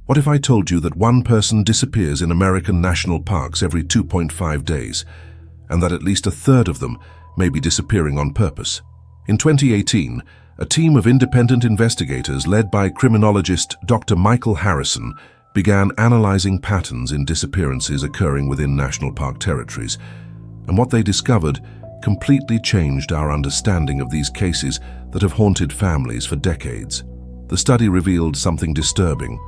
What if I told you that one person disappears in American national parks every 2.5 days, and that at least a third of them may be disappearing on purpose? In 2018, a team of independent investigators led by criminologist Dr. Michael Harrison began analyzing patterns in disappearances occurring within national park territories, and what they discovered completely changed our understanding of these cases that have haunted families for decades. The study revealed something disturbing.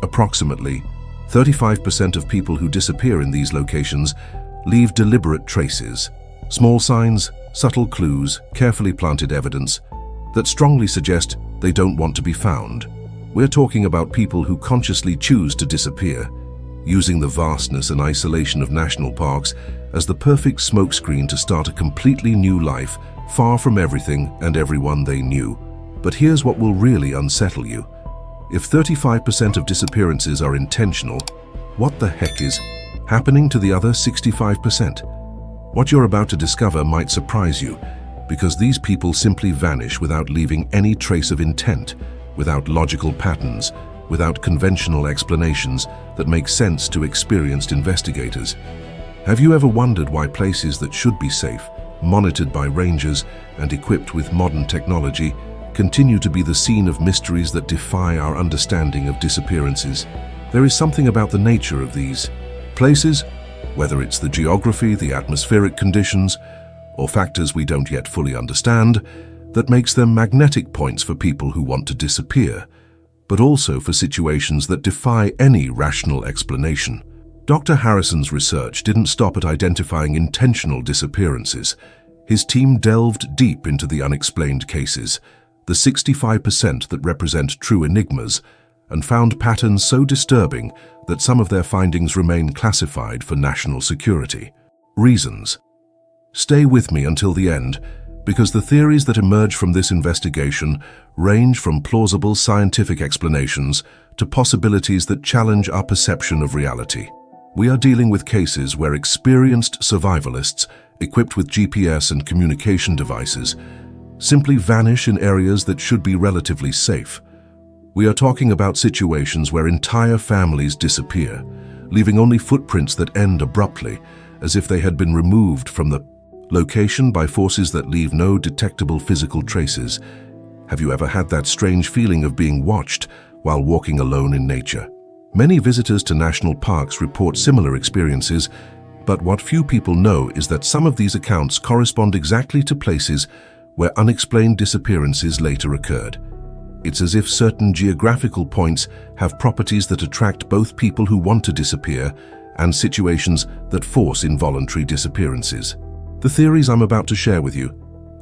Approximately 35% of people who disappear in these locations leave deliberate traces, small signs, subtle clues, carefully planted evidence that strongly suggest they don't want to be found. We're talking about people who consciously choose to disappear, using the vastness and isolation of national parks as the perfect smokescreen to start a completely new life, far from everything and everyone they knew. But here's what will really unsettle you. If 35% of disappearances are intentional, what the heck is happening to the other 65%? What you're about to discover might surprise you, because these people simply vanish without leaving any trace of intent, without logical patterns, without conventional explanations that make sense to experienced investigators. Have you ever wondered why places that should be safe, monitored by rangers and equipped with modern technology, continue to be the scene of mysteries that defy our understanding of disappearances? There is something about the nature of these places, whether it's the geography, the atmospheric conditions, or factors we don't yet fully understand, that makes them magnetic points for people who want to disappear, but also for situations that defy any rational explanation. Dr. Harrison's research didn't stop at identifying intentional disappearances. His team delved deep into the unexplained cases, the 65% that represent true enigmas, and found patterns so disturbing that some of their findings remain classified for national security. Reasons. Stay with me until the end, because the theories that emerge from this investigation range from plausible scientific explanations to possibilities that challenge our perception of reality. We are dealing with cases where experienced survivalists, equipped with GPS and communication devices, simply vanish in areas that should be relatively safe. We are talking about situations where entire families disappear, leaving only footprints that end abruptly, as if they had been removed from the location by forces that leave no detectable physical traces. Have you ever had that strange feeling of being watched while walking alone in nature? Many visitors to national parks report similar experiences, but what few people know is that some of these accounts correspond exactly to places where unexplained disappearances later occurred. It's as if certain geographical points have properties that attract both people who want to disappear and situations that force involuntary disappearances. The theories I'm about to share with you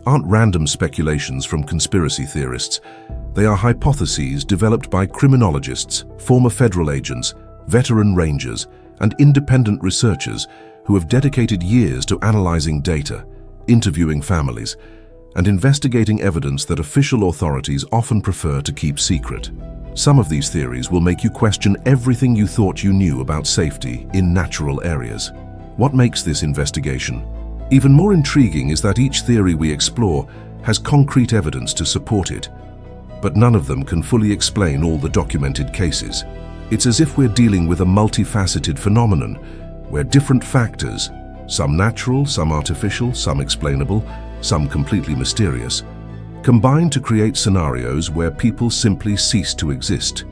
aren't random speculations from conspiracy theorists. They are hypotheses developed by criminologists, former federal agents, veteran rangers, and independent researchers who have dedicated years to analyzing data, interviewing families, and investigating evidence that official authorities often prefer to keep secret. Some of these theories will make you question everything you thought you knew about safety in natural areas. What makes this investigation even more intriguing is that each theory we explore has concrete evidence to support it, but none of them can fully explain all the documented cases. It's as if we're dealing with a multifaceted phenomenon, where different factors, some natural, some artificial, some explainable, some completely mysterious, combine to create scenarios where people simply cease to exist.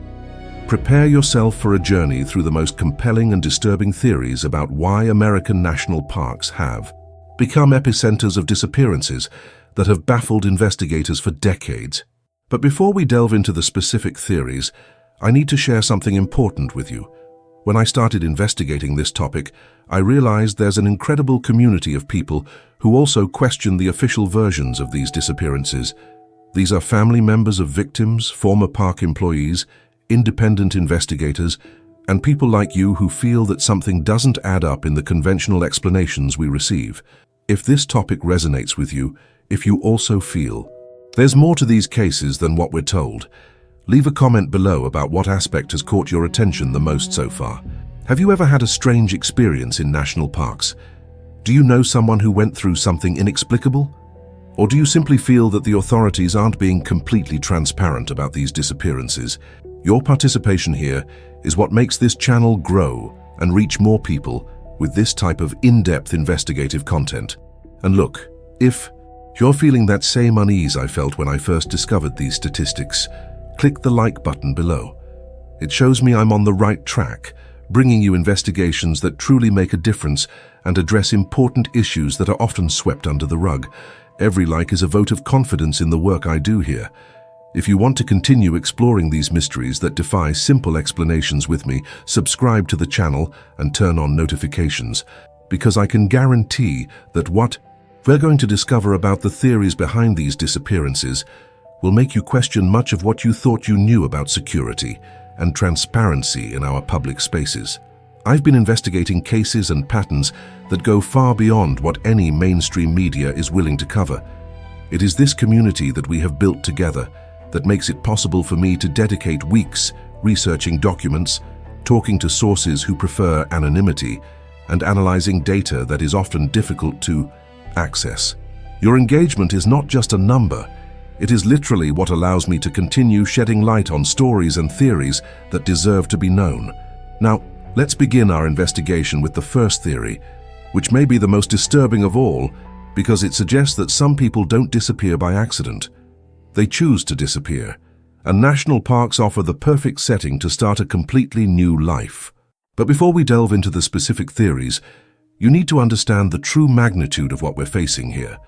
Prepare yourself for a journey through the most compelling and disturbing theories about why American national parks have become epicenters of disappearances that have baffled investigators for decades. But before we delve into the specific theories, I need to share something important with you. When I started investigating this topic, I realized there's an incredible community of people who also question the official versions of these disappearances. These are family members of victims, former park employees, independent investigators, and people like you who feel that something doesn't add up in the conventional explanations we receive. If this topic resonates with you, if you also feel there's more to these cases than what we're told, leave a comment below about what aspect has caught your attention the most so far. Have you ever had a strange experience in national parks? Do you know someone who went through something inexplicable? Or do you simply feel that the authorities aren't being completely transparent about these disappearances? Your participation here is what makes this channel grow and reach more people with this type of in-depth investigative content. And look, if you're feeling that same unease I felt when I first discovered these statistics, click the like button below. It shows me I'm on the right track, bringing you investigations that truly make a difference and address important issues that are often swept under the rug. Every like is a vote of confidence in the work I do here. If you want to continue exploring these mysteries that defy simple explanations with me, subscribe to the channel and turn on notifications, because I can guarantee that what we're going to discover about the theories behind these disappearances will make you question much of what you thought you knew about security and transparency in our public spaces. I've been investigating cases and patterns that go far beyond what any mainstream media is willing to cover. It is this community that we have built together that makes it possible for me to dedicate weeks researching documents, talking to sources who prefer anonymity, and analyzing data that is often difficult to access. Your engagement is not just a number. It is literally what allows me to continue shedding light on stories and theories that deserve to be known. Now, let's begin our investigation with the first theory, which may be the most disturbing of all because it suggests that some people don't disappear by accident. They choose to disappear, and national parks offer the perfect setting to start a completely new life. But before we delve into the specific theories, you need to understand the true magnitude of what we're facing here.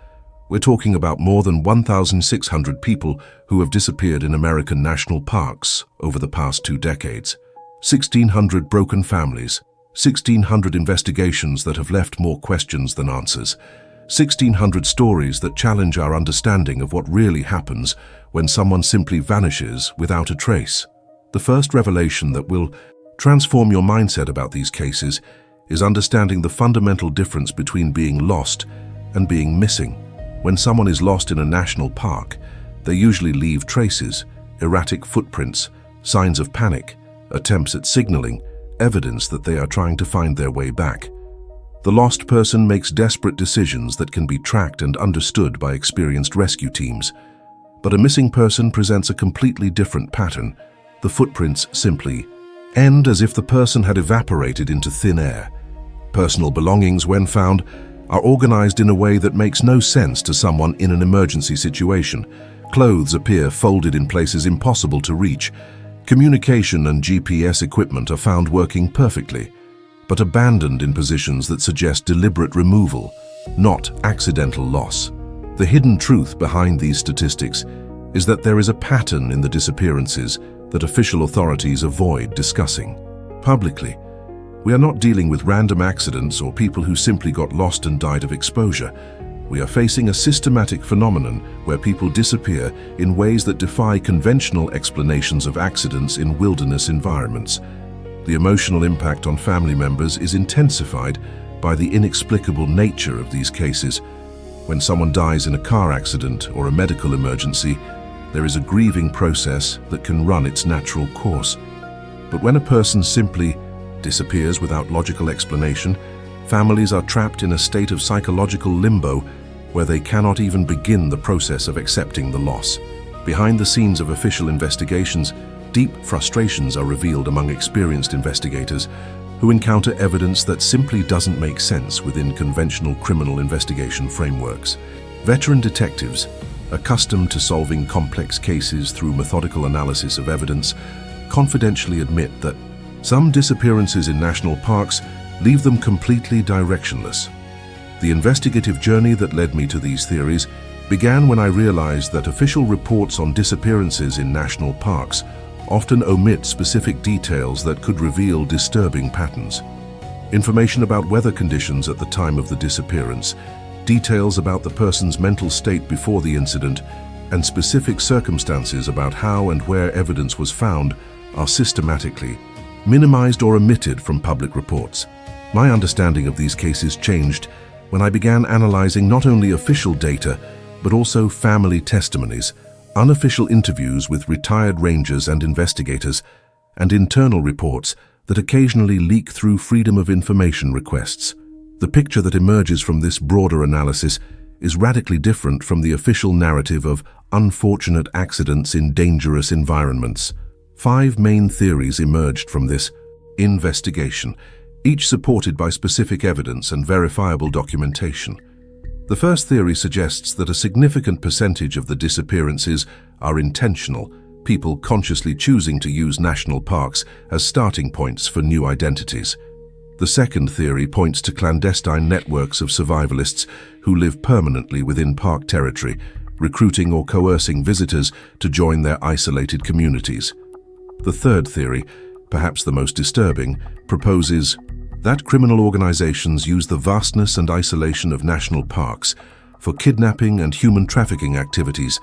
We're talking about more than 1,600 people who have disappeared in American national parks over the past 2 decades. 1,600 broken families, 1,600 investigations that have left more questions than answers, 1,600 stories that challenge our understanding of what really happens when someone simply vanishes without a trace. The first revelation that will transform your mindset about these cases is understanding the fundamental difference between being lost and being missing. When someone is lost in a national park, they usually leave traces, erratic footprints, signs of panic, attempts at signaling, evidence that they are trying to find their way back. The lost person makes desperate decisions that can be tracked and understood by experienced rescue teams. But a missing person presents a completely different pattern. The footprints simply end as if the person had evaporated into thin air. Personal belongings, when found, are organized in a way that makes no sense to someone in an emergency situation. Clothes appear folded in places impossible to reach. Communication and GPS equipment are found working perfectly, but abandoned in positions that suggest deliberate removal, not accidental loss. The hidden truth behind these statistics is that there is a pattern in the disappearances that official authorities avoid discussing publicly. We are not dealing with random accidents or people who simply got lost and died of exposure. We are facing a systematic phenomenon where people disappear in ways that defy conventional explanations of accidents in wilderness environments. The emotional impact on family members is intensified by the inexplicable nature of these cases. When someone dies in a car accident or a medical emergency, there is a grieving process that can run its natural course. But when a person simply disappears without logical explanation, families are trapped in a state of psychological limbo where they cannot even begin the process of accepting the loss. Behind the scenes of official investigations, deep frustrations are revealed among experienced investigators who encounter evidence that simply doesn't make sense within conventional criminal investigation frameworks. Veteran detectives, accustomed to solving complex cases through methodical analysis of evidence, confidentially admit that some disappearances in national parks leave them completely directionless. The investigative journey that led me to these theories began when I realized that official reports on disappearances in national parks often omit specific details that could reveal disturbing patterns. Information about weather conditions at the time of the disappearance, details about the person's mental state before the incident, and specific circumstances about how and where evidence was found are systematically minimized or omitted from public reports. My understanding of these cases changed when I began analyzing not only official data, but also family testimonies, unofficial interviews with retired rangers and investigators, and internal reports that occasionally leak through Freedom of Information requests. The picture that emerges from this broader analysis is radically different from the official narrative of unfortunate accidents in dangerous environments. 5 main theories emerged from this investigation, each supported by specific evidence and verifiable documentation. The first theory suggests that a significant percentage of the disappearances are intentional, people consciously choosing to use national parks as starting points for new identities. The second theory points to clandestine networks of survivalists who live permanently within park territory, recruiting or coercing visitors to join their isolated communities. The third theory, perhaps the most disturbing, proposes that criminal organizations use the vastness and isolation of national parks for kidnapping and human trafficking activities,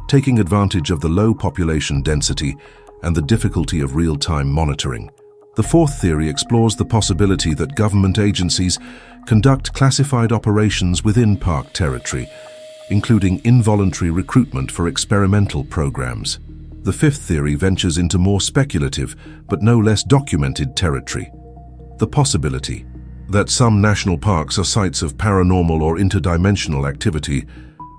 taking advantage of the low population density and the difficulty of real-time monitoring. The fourth theory explores the possibility that government agencies conduct classified operations within park territory, including involuntary recruitment for experimental programs. The fifth theory ventures into more speculative but no less documented territory. The possibility that some national parks are sites of paranormal or interdimensional activity,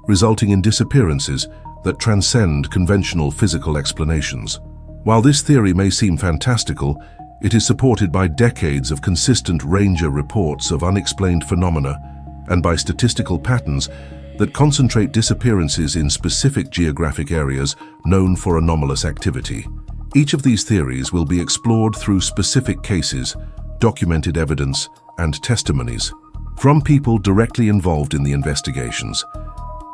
resulting in disappearances that transcend conventional physical explanations. While this theory may seem fantastical, it is supported by decades of consistent ranger reports of unexplained phenomena and by statistical patterns that concentrate disappearances in specific geographic areas known for anomalous activity. Each of these theories will be explored through specific cases, documented evidence, and testimonies from people directly involved in the investigations.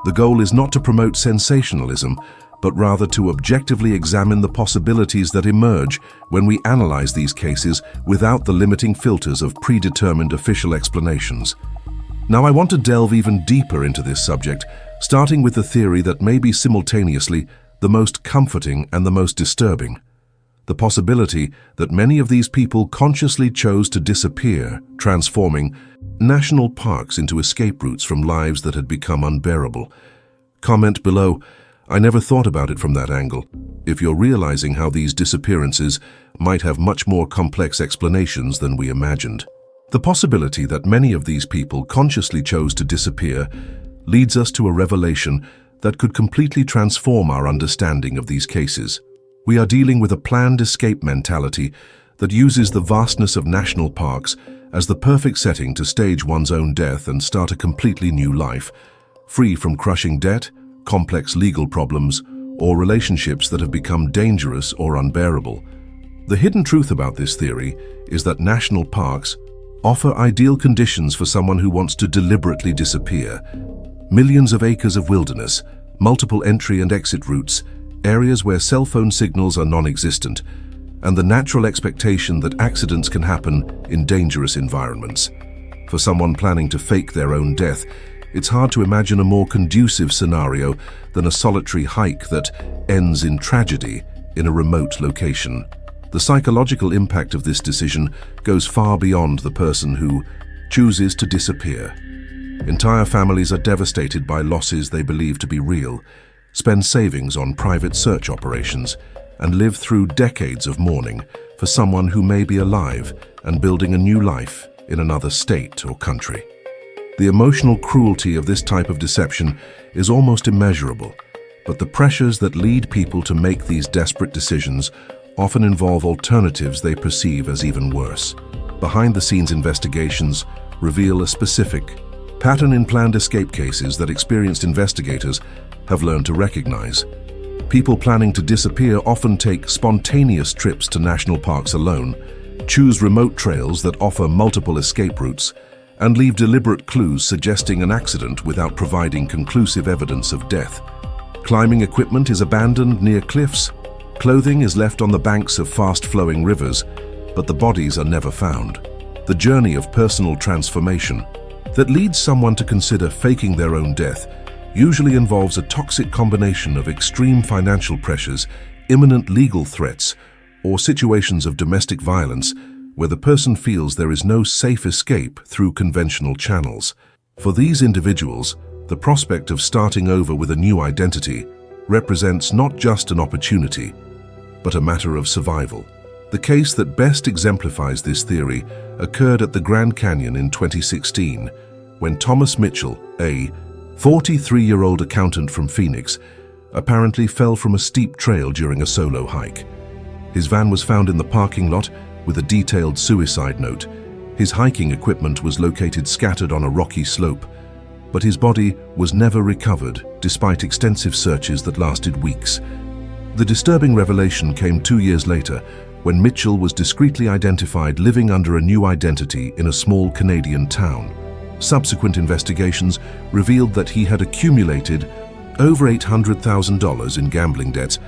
The goal is not to promote sensationalism, but rather to objectively examine the possibilities that emerge when we analyze these cases without the limiting filters of predetermined official explanations. Now, I want to delve even deeper into this subject, starting with the theory that may be simultaneously the most comforting and the most disturbing. The possibility that many of these people consciously chose to disappear, transforming national parks into escape routes from lives that had become unbearable. Comment below, I never thought about it from that angle, if you're realizing how these disappearances might have much more complex explanations than we imagined. The possibility that many of these people consciously chose to disappear leads us to a revelation that could completely transform our understanding of these cases. We are dealing with a planned escape mentality that uses the vastness of national parks as the perfect setting to stage one's own death and start a completely new life, free from crushing debt, complex legal problems, or relationships that have become dangerous or unbearable. The hidden truth about this theory is that national parks offer ideal conditions for someone who wants to deliberately disappear. Millions of acres of wilderness, multiple entry and exit routes, areas where cell phone signals are non-existent, and the natural expectation that accidents can happen in dangerous environments. For someone planning to fake their own death, it's hard to imagine a more conducive scenario than a solitary hike that ends in tragedy in a remote location. The psychological impact of this decision goes far beyond the person who chooses to disappear. Entire families are devastated by losses they believe to be real, spend savings on private search operations, and live through decades of mourning for someone who may be alive and building a new life in another state or country. The emotional cruelty of this type of deception is almost immeasurable, but the pressures that lead people to make these desperate decisions often involve alternatives they perceive as even worse. Behind-the-scenes investigations reveal a specific pattern in planned escape cases that experienced investigators have learned to recognize. People planning to disappear often take spontaneous trips to national parks alone, choose remote trails that offer multiple escape routes, and leave deliberate clues suggesting an accident without providing conclusive evidence of death. Climbing equipment is abandoned near cliffs. Clothing is left on the banks of fast-flowing rivers, but the bodies are never found. The journey of personal transformation that leads someone to consider faking their own death usually involves a toxic combination of extreme financial pressures, imminent legal threats, or situations of domestic violence where the person feels there is no safe escape through conventional channels. For these individuals, the prospect of starting over with a new identity represents not just an opportunity, but a matter of survival. The case that best exemplifies this theory occurred at the Grand Canyon in 2016, when Thomas Mitchell, a 43-year-old accountant from Phoenix, apparently fell from a steep trail during a solo hike. His van was found in the parking lot with a detailed suicide note. His hiking equipment was located scattered on a rocky slope, but his body was never recovered despite extensive searches that lasted weeks. The disturbing revelation came 2 years later when Mitchell was discreetly identified living under a new identity in a small Canadian town. Subsequent investigations revealed that he had accumulated over $800,000 in gambling debts,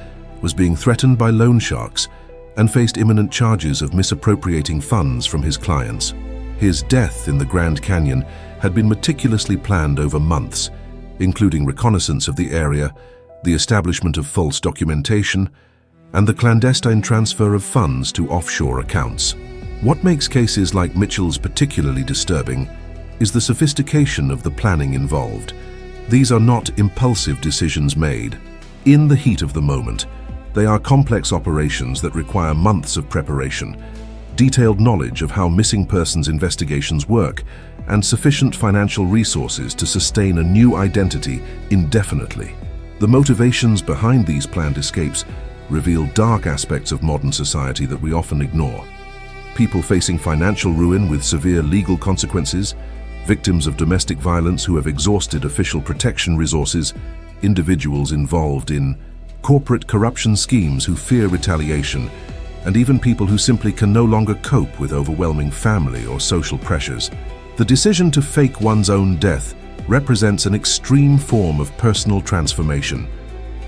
was being threatened by loan sharks, and faced imminent charges of misappropriating funds from his clients. His death in the Grand Canyon had been meticulously planned over months, including reconnaissance of the area, the establishment of false documentation, and the clandestine transfer of funds to offshore accounts. What makes cases like Mitchell's particularly disturbing is the sophistication of the planning involved. These are not impulsive decisions made in the heat of the moment. They are complex operations that require months of preparation, detailed knowledge of how missing persons investigations work, and sufficient financial resources to sustain a new identity indefinitely. The motivations behind these planned escapes reveal dark aspects of modern society that we often ignore. People facing financial ruin with severe legal consequences, victims of domestic violence who have exhausted official protection resources, individuals involved in corporate corruption schemes who fear retaliation, and even people who simply can no longer cope with overwhelming family or social pressures. The decision to fake one's own death represents an extreme form of personal transformation,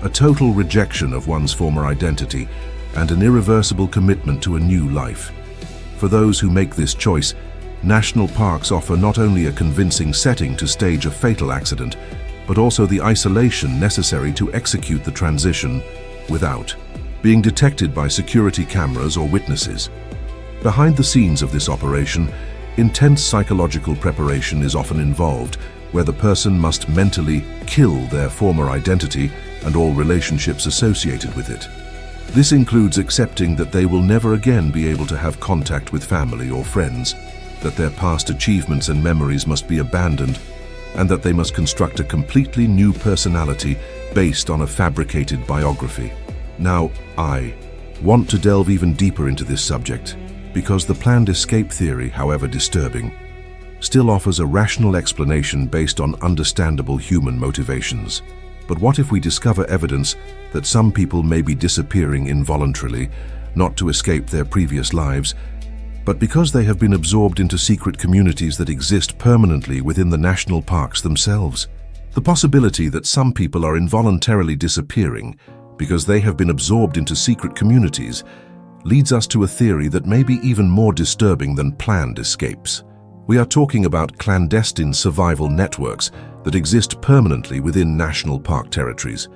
a total rejection of one's former identity, and an irreversible commitment to a new life. For those who make this choice, national parks offer not only a convincing setting to stage a fatal accident, but also the isolation necessary to execute the transition without being detected by security cameras or witnesses. Behind the scenes of this operation, intense psychological preparation is often involved, where the person must mentally kill their former identity and all relationships associated with it. This includes accepting that they will never again be able to have contact with family or friends, that their past achievements and memories must be abandoned, and that they must construct a completely new personality based on a fabricated biography. Now, I want to delve even deeper into this subject, because the planned escape theory, however disturbing, still offers a rational explanation based on understandable human motivations. But what if we discover evidence that some people may be disappearing involuntarily, not to escape their previous lives, but because they have been absorbed into secret communities that exist permanently within the national parks themselves? The possibility that some people are involuntarily disappearing because they have been absorbed into secret communities leads us to a theory that may be even more disturbing than planned escapes. We are talking about clandestine survival networks that exist permanently within national park territories.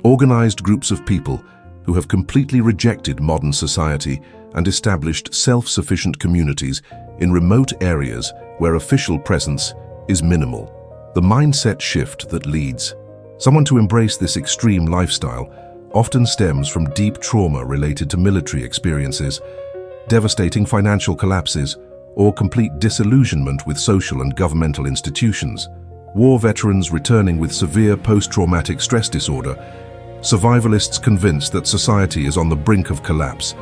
Organized groups of people who have completely rejected modern society and established self-sufficient communities in remote areas where official presence is minimal. The mindset shift that leads someone to embrace this extreme lifestyle often stems from deep trauma related to military experiences, devastating financial collapses, or complete disillusionment with social and governmental institutions. War veterans returning with severe post-traumatic stress disorder, survivalists convinced that society is on the brink of collapse,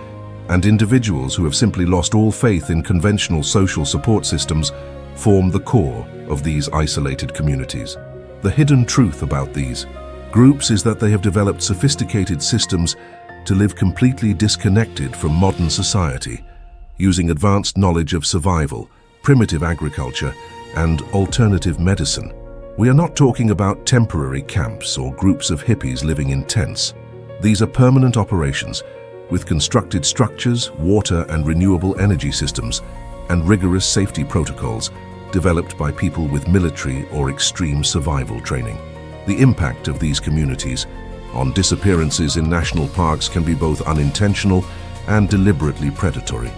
and individuals who have simply lost all faith in conventional social support systems form the core of these isolated communities. The hidden truth about these groups is that they have developed sophisticated systems to live completely disconnected from modern society, using advanced knowledge of survival, primitive agriculture, and alternative medicine. We are not talking about temporary camps or groups of hippies living in tents. These are permanent operations with constructed structures, water and renewable energy systems, and rigorous safety protocols developed by people with military or extreme survival training. The impact of these communities on disappearances in national parks can be both unintentional and deliberately predatory.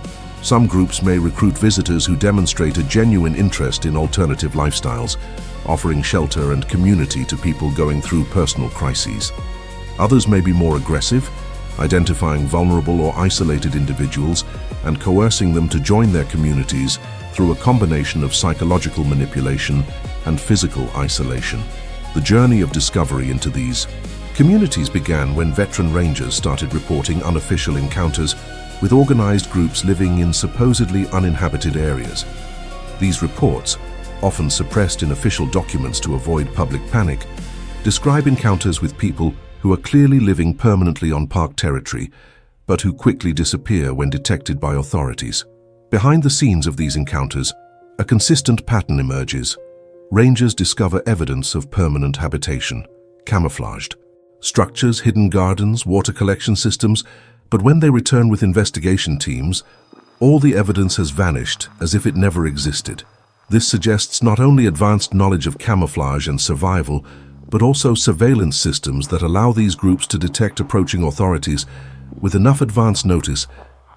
Some groups may recruit visitors who demonstrate a genuine interest in alternative lifestyles, offering shelter and community to people going through personal crises. Others may be more aggressive, identifying vulnerable or isolated individuals and coercing them to join their communities through a combination of psychological manipulation and physical isolation. The journey of discovery into these Communities began when veteran rangers started reporting unofficial encounters with organized groups living in supposedly uninhabited areas. These reports, often suppressed in official documents to avoid public panic, describe encounters with people who are clearly living permanently on park territory, but who quickly disappear when detected by authorities. Behind the scenes of these encounters, a consistent pattern emerges. Rangers discover evidence of permanent habitation, camouflaged. Structures, hidden gardens, water collection systems, but when they return with investigation teams, all the evidence has vanished as if it never existed. This suggests not only advanced knowledge of camouflage and survival, but also surveillance systems that allow these groups to detect approaching authorities with enough advance notice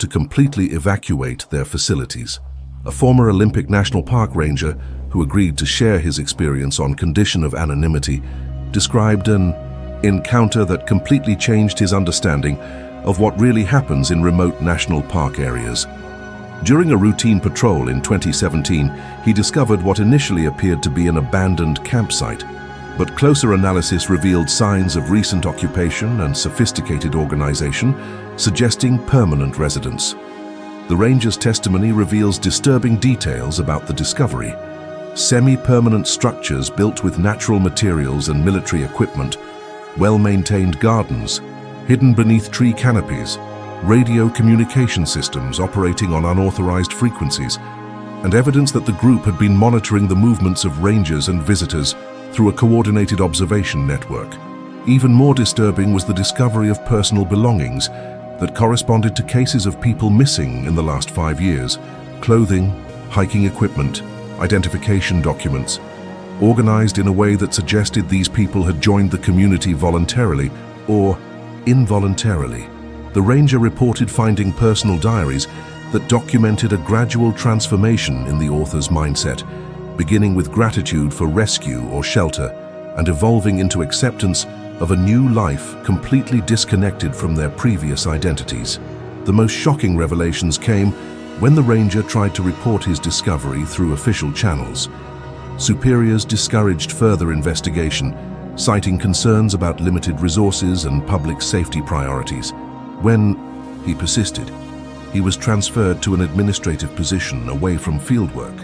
to completely evacuate their facilities. A former Olympic National Park ranger who agreed to share his experience on condition of anonymity described an encounter that completely changed his understanding of what really happens in remote national park areas. During a routine patrol in 2017, he discovered what initially appeared to be an abandoned campsite, but closer analysis revealed signs of recent occupation and sophisticated organization, suggesting permanent residence. The ranger's testimony reveals disturbing details about the discovery. Semi-permanent structures built with natural materials and military equipment, well-maintained gardens, hidden beneath tree canopies, radio communication systems operating on unauthorized frequencies, and evidence that the group had been monitoring the movements of rangers and visitors through a coordinated observation network. Even more disturbing was the discovery of personal belongings that corresponded to cases of people missing in the last 5 years. Clothing, hiking equipment, identification documents, organized in a way that suggested these people had joined the community voluntarily or involuntarily. The ranger reported finding personal diaries that documented a gradual transformation in the author's mindset, beginning with gratitude for rescue or shelter and evolving into acceptance of a new life completely disconnected from their previous identities. The most shocking revelations came when the ranger tried to report his discovery through official channels. Superiors discouraged further investigation, citing concerns about limited resources and public safety priorities. When he persisted, he was transferred to an administrative position away from fieldwork.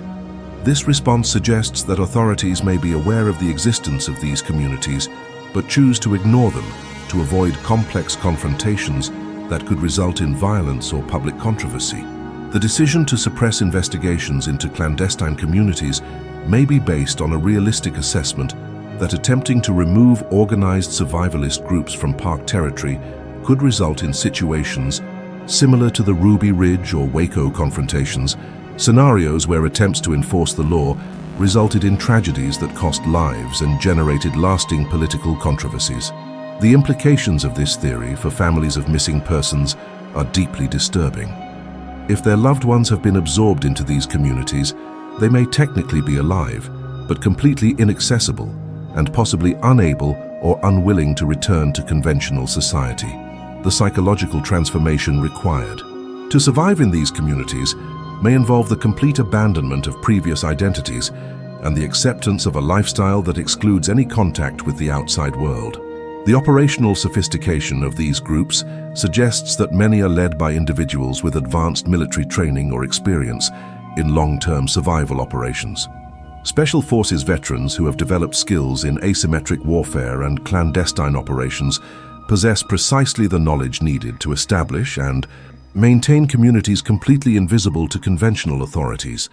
This response suggests that authorities may be aware of the existence of these communities, but choose to ignore them to avoid complex confrontations that could result in violence or public controversy. The decision to suppress investigations into clandestine communities may be based on a realistic assessment that attempting to remove organized survivalist groups from park territory could result in situations similar to the Ruby Ridge or Waco confrontations, scenarios where attempts to enforce the law resulted in tragedies that cost lives and generated lasting political controversies. The implications of this theory for families of missing persons are deeply disturbing. If their loved ones have been absorbed into these communities, they may technically be alive, but completely inaccessible and possibly unable or unwilling to return to conventional society. The psychological transformation required to survive in these communities may involve the complete abandonment of previous identities and the acceptance of a lifestyle that excludes any contact with the outside world. The operational sophistication of these groups suggests that many are led by individuals with advanced military training or experience in long-term survival operations. Special Forces veterans who have developed skills in asymmetric warfare and clandestine operations possess precisely the knowledge needed to establish and maintain communities completely invisible to conventional authorities.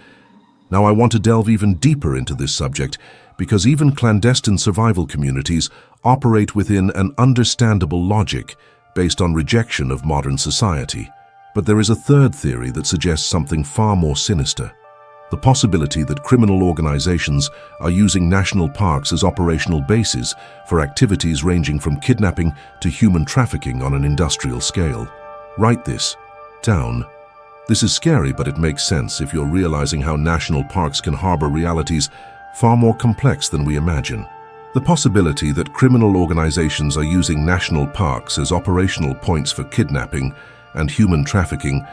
Now, I want to delve even deeper into this subject because even clandestine survival communities operate within an understandable logic based on rejection of modern society. But there is a third theory that suggests something far more sinister: the possibility that criminal organizations are using national parks as operational bases for activities ranging from kidnapping to human trafficking on an industrial scale. Write this down. This is scary, but it makes sense if you're realizing how national parks can harbor realities far more complex than we imagine. The possibility that criminal organizations are using national parks as operational points for kidnapping and human trafficking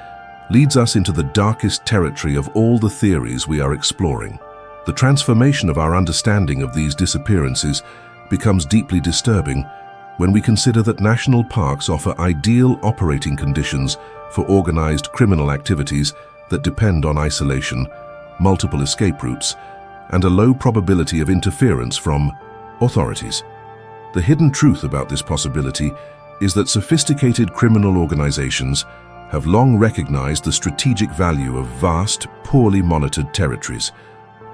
leads us into the darkest territory of all the theories we are exploring. The transformation of our understanding of these disappearances becomes deeply disturbing when we consider that national parks offer ideal operating conditions for organized criminal activities that depend on isolation, multiple escape routes, and a low probability of interference from authorities. The hidden truth about this possibility is that sophisticated criminal organizations have long recognized the strategic value of vast, poorly monitored territories.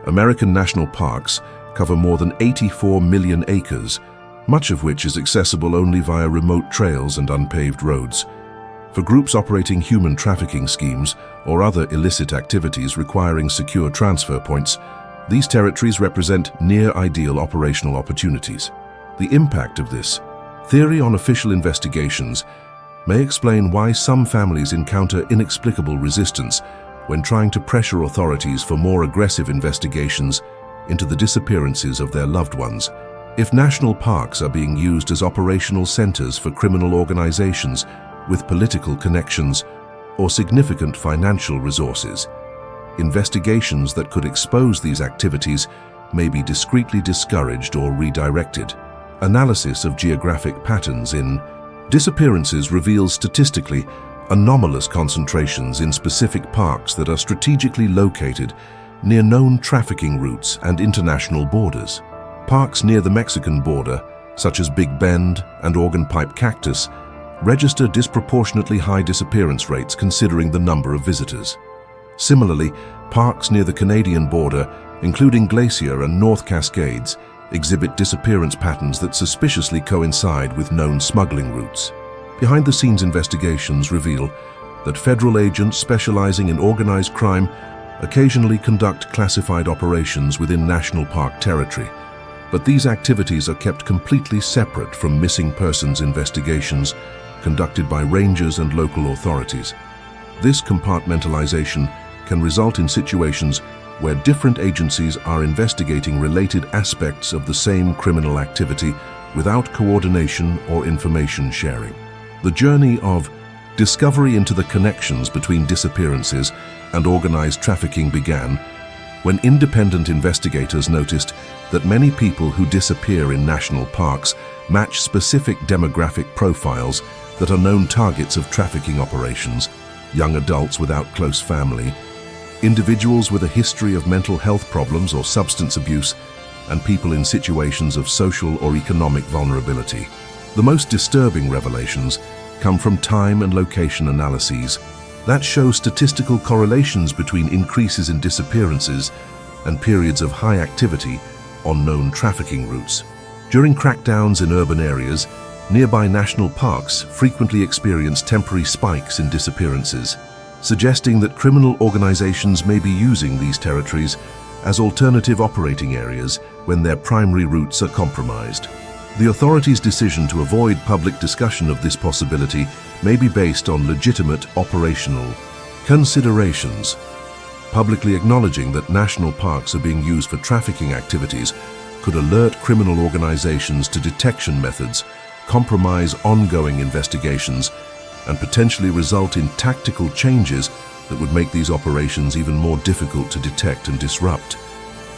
American national parks cover more than 84 million acres, much of which is accessible only via remote trails and unpaved roads. For groups operating human trafficking schemes or other illicit activities requiring secure transfer points, these territories represent near-ideal operational opportunities. The impact of this theory on official investigations may explain why some families encounter inexplicable resistance when trying to pressure authorities for more aggressive investigations into the disappearances of their loved ones. If national parks are being used as operational centers for criminal organizations with political connections or significant financial resources, investigations that could expose these activities may be discreetly discouraged or redirected. Analysis of geographic patterns in disappearances reveals statistically anomalous concentrations in specific parks that are strategically located near known trafficking routes and international borders. Parks near the Mexican border, such as Big Bend and Organ Pipe Cactus, register disproportionately high disappearance rates considering the number of visitors. Similarly, parks near the Canadian border, including Glacier and North Cascades, exhibit disappearance patterns that suspiciously coincide with known smuggling routes. Behind-the-scenes investigations reveal that federal agents specializing in organized crime occasionally conduct classified operations within national park territory, but these activities are kept completely separate from missing persons investigations conducted by rangers and local authorities. This compartmentalization can result in situations where different agencies are investigating related aspects of the same criminal activity without coordination or information sharing. The journey of discovery into the connections between disappearances and organized trafficking began when independent investigators noticed that many people who disappear in national parks match specific demographic profiles that are known targets of trafficking operations: young adults without close family, individuals with a history of mental health problems or substance abuse, and people in situations of social or economic vulnerability. The most disturbing revelations come from time and location analyses that show statistical correlations between increases in disappearances and periods of high activity on known trafficking routes. During crackdowns in urban areas, nearby national parks frequently experience temporary spikes in disappearances, suggesting that criminal organizations may be using these territories as alternative operating areas when their primary routes are compromised. The authorities' decision to avoid public discussion of this possibility may be based on legitimate operational considerations. Publicly acknowledging that national parks are being used for trafficking activities could alert criminal organizations to detection methods, compromise ongoing investigations, and potentially result in tactical changes that would make these operations even more difficult to detect and disrupt.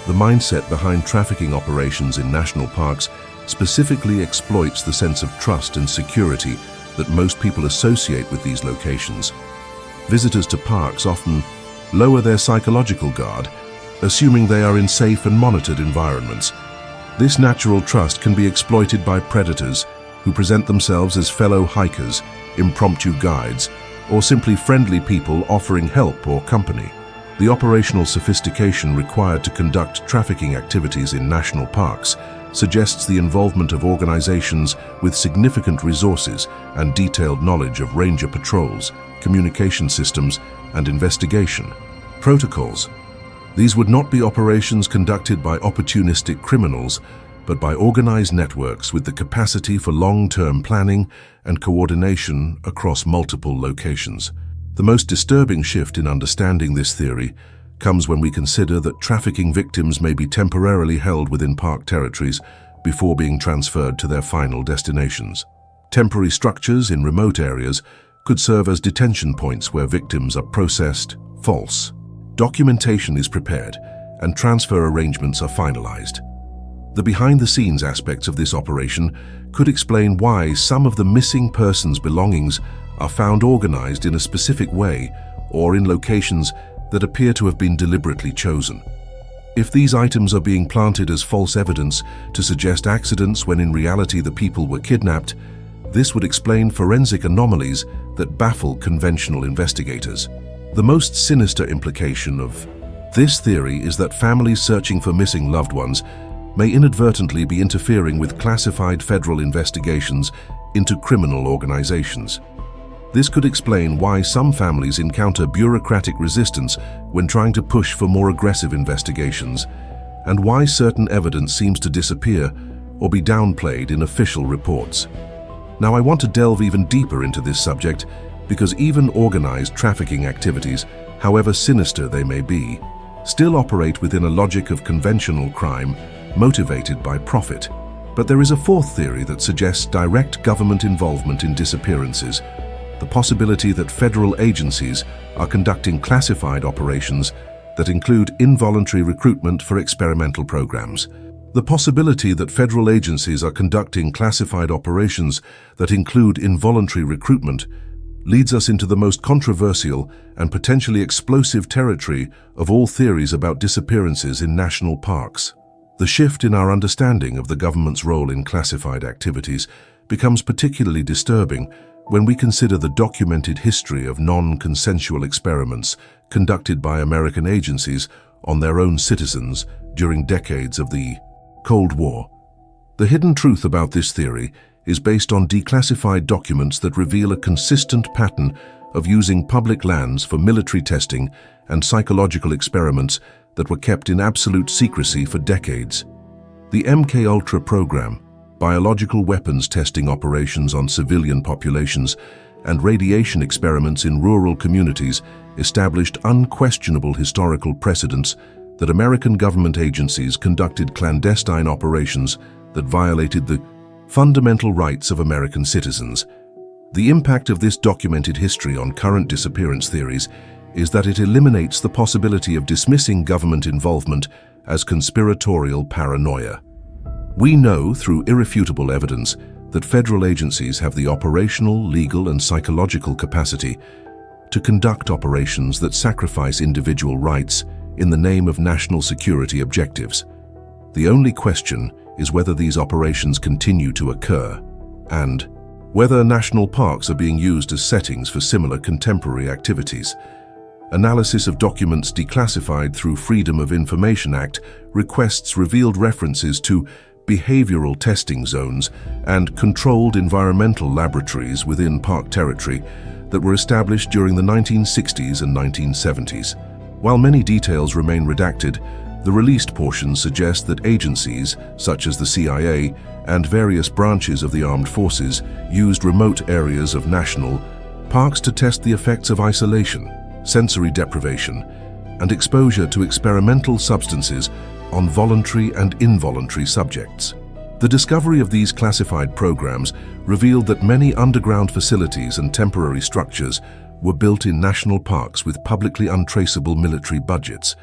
The mindset behind trafficking operations in national parks specifically exploits the sense of trust and security that most people associate with these locations. Visitors to parks often lower their psychological guard, assuming they are in safe and monitored environments. This natural trust can be exploited by predators who present themselves as fellow hikers, impromptu guides, or simply friendly people offering help or company. The operational sophistication required to conduct trafficking activities in national parks suggests the involvement of organizations with significant resources and detailed knowledge of ranger patrols, communication systems, and investigation protocols. These would not be operations conducted by opportunistic criminals, but by organized networks with the capacity for long-term planning and coordination across multiple locations. The most disturbing shift in understanding this theory comes when we consider that trafficking victims may be temporarily held within park territories before being transferred to their final destinations. Temporary structures in remote areas could serve as detention points where victims are processed, documentation is prepared, and transfer arrangements are finalized. The behind-the-scenes aspects of this operation could explain why some of the missing persons' belongings are found organized in a specific way or in locations that appear to have been deliberately chosen. If these items are being planted as false evidence to suggest accidents when in reality the people were kidnapped, this would explain forensic anomalies that baffle conventional investigators. The most sinister implication of this theory is that families searching for missing loved ones may inadvertently be interfering with classified federal investigations into criminal organizations. This could explain why some families encounter bureaucratic resistance when trying to push for more aggressive investigations, and why certain evidence seems to disappear or be downplayed in official reports. Now, I want to delve even deeper into this subject because even organized trafficking activities, however sinister they may be, still operate within a logic of conventional crime motivated by profit. But there is a fourth theory that suggests direct government involvement in disappearances, the possibility that federal agencies are conducting classified operations that include involuntary recruitment for experimental programs. The possibility that federal agencies are conducting classified operations that include involuntary recruitment leads us into the most controversial and potentially explosive territory of all theories about disappearances in national parks. The shift in our understanding of the government's role in classified activities becomes particularly disturbing when we consider the documented history of non-consensual experiments conducted by American agencies on their own citizens during decades of the Cold War. The hidden truth about this theory is based on declassified documents that reveal a consistent pattern of using public lands for military testing and psychological experiments that were kept in absolute secrecy for decades. The MKUltra program, biological weapons testing operations on civilian populations, and radiation experiments in rural communities established unquestionable historical precedents that American government agencies conducted clandestine operations that violated the fundamental rights of American citizens. The impact of this documented history on current disappearance theories is that it eliminates the possibility of dismissing government involvement as conspiratorial paranoia. We know through irrefutable evidence that federal agencies have the operational, legal, and psychological capacity to conduct operations that sacrifice individual rights in the name of national security objectives. The only question is whether these operations continue to occur, and whether national parks are being used as settings for similar contemporary activities. Analysis of documents declassified through Freedom of Information Act requests revealed references to behavioral testing zones and controlled environmental laboratories within park territory that were established during the 1960s and 1970s. While many details remain redacted, the released portions suggest that agencies, such as the CIA and various branches of the armed forces, used remote areas of national parks to test the effects of isolation, sensory deprivation, and exposure to experimental substances on voluntary and involuntary subjects. The discovery of these classified programs revealed that many underground facilities and temporary structures were built in national parks with publicly untraceable military budgets.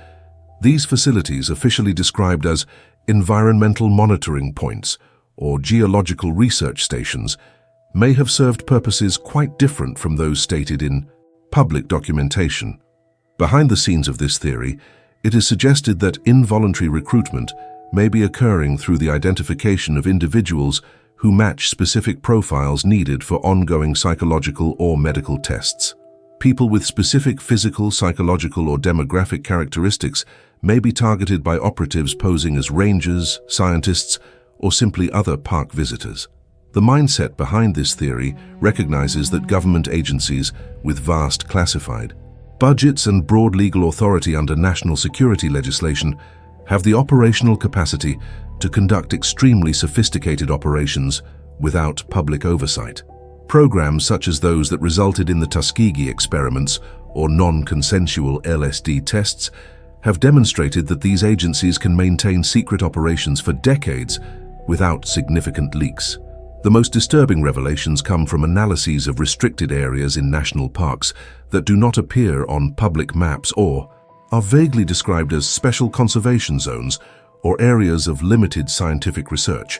These facilities, officially described as environmental monitoring points or geological research stations, may have served purposes quite different from those stated in public documentation. Behind the scenes of this theory, it is suggested that involuntary recruitment may be occurring through the identification of individuals who match specific profiles needed for ongoing psychological or medical tests. People with specific physical, psychological, or demographic characteristics may be targeted by operatives posing as rangers, scientists, or simply other park visitors. The mindset behind this theory recognizes that government agencies with vast classified budgets and broad legal authority under national security legislation have the operational capacity to conduct extremely sophisticated operations without public oversight. Programs such as those that resulted in the Tuskegee experiments or non-consensual LSD tests have demonstrated that these agencies can maintain secret operations for decades without significant leaks. The most disturbing revelations come from analyses of restricted areas in national parks that do not appear on public maps or are vaguely described as special conservation zones or areas of limited scientific research.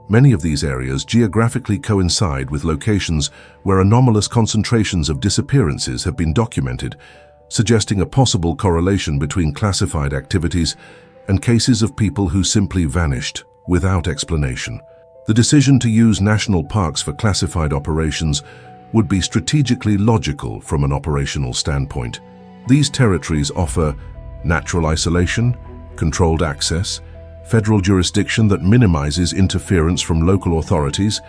Many of these areas geographically coincide with locations where anomalous concentrations of disappearances have been documented, suggesting a possible correlation between classified activities and cases of people who simply vanished without explanation. The decision to use national parks for classified operations would be strategically logical from an operational standpoint. These territories offer natural isolation, controlled access, federal jurisdiction that minimizes interference from local authorities,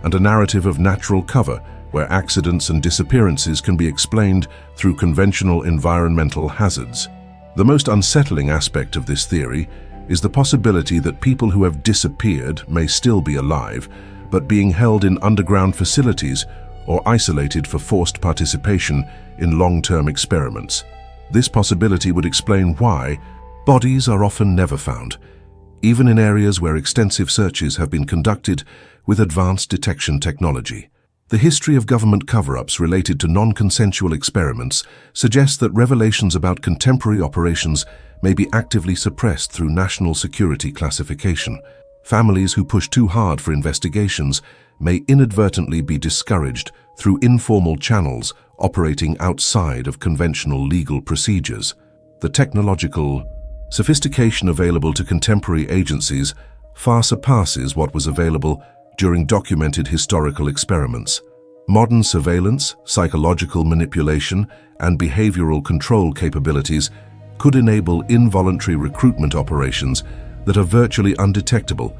and a narrative of natural cover where accidents and disappearances can be explained through conventional environmental hazards. The most unsettling aspect of this theory is the possibility that people who have disappeared may still be alive, but being held in underground facilities or isolated for forced participation in long-term experiments. This possibility would explain why bodies are often never found, even in areas where extensive searches have been conducted with advanced detection technology. The history of government cover-ups related to non-consensual experiments suggests that revelations about contemporary operations may be actively suppressed through national security classification. Families who push too hard for investigations may inadvertently be discouraged through informal channels operating outside of conventional legal procedures. The technological sophistication available to contemporary agencies far surpasses what was available during documented historical experiments. Modern surveillance, psychological manipulation, and behavioral control capabilities could enable involuntary recruitment operations that are virtually undetectable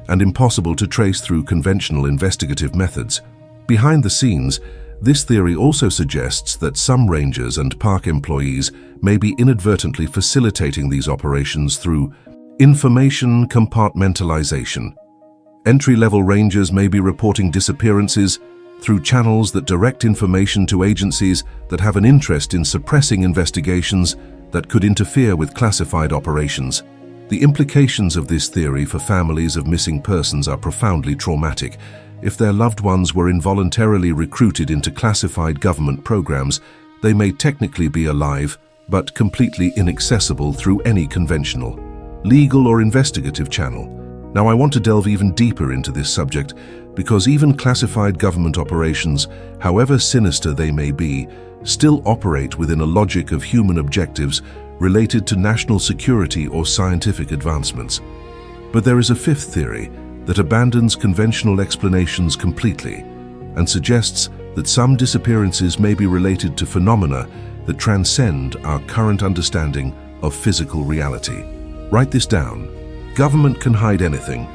and impossible to trace through conventional investigative methods. Behind the scenes, this theory also suggests that some rangers and park employees may be inadvertently facilitating these operations through information compartmentalization. Entry-level rangers may be reporting disappearances through channels that direct information to agencies that have an interest in suppressing investigations that could interfere with classified operations. The implications of this theory for families of missing persons are profoundly traumatic. If their loved ones were involuntarily recruited into classified government programs, they may technically be alive, but completely inaccessible through any conventional, legal or investigative channel. Now, I want to delve even deeper into this subject because even classified government operations, however sinister they may be, still operate within a logic of human objectives related to national security or scientific advancements. But there is a fifth theory that abandons conventional explanations completely and suggests that some disappearances may be related to phenomena that transcend our current understanding of physical reality. Write this down. Government can hide anything.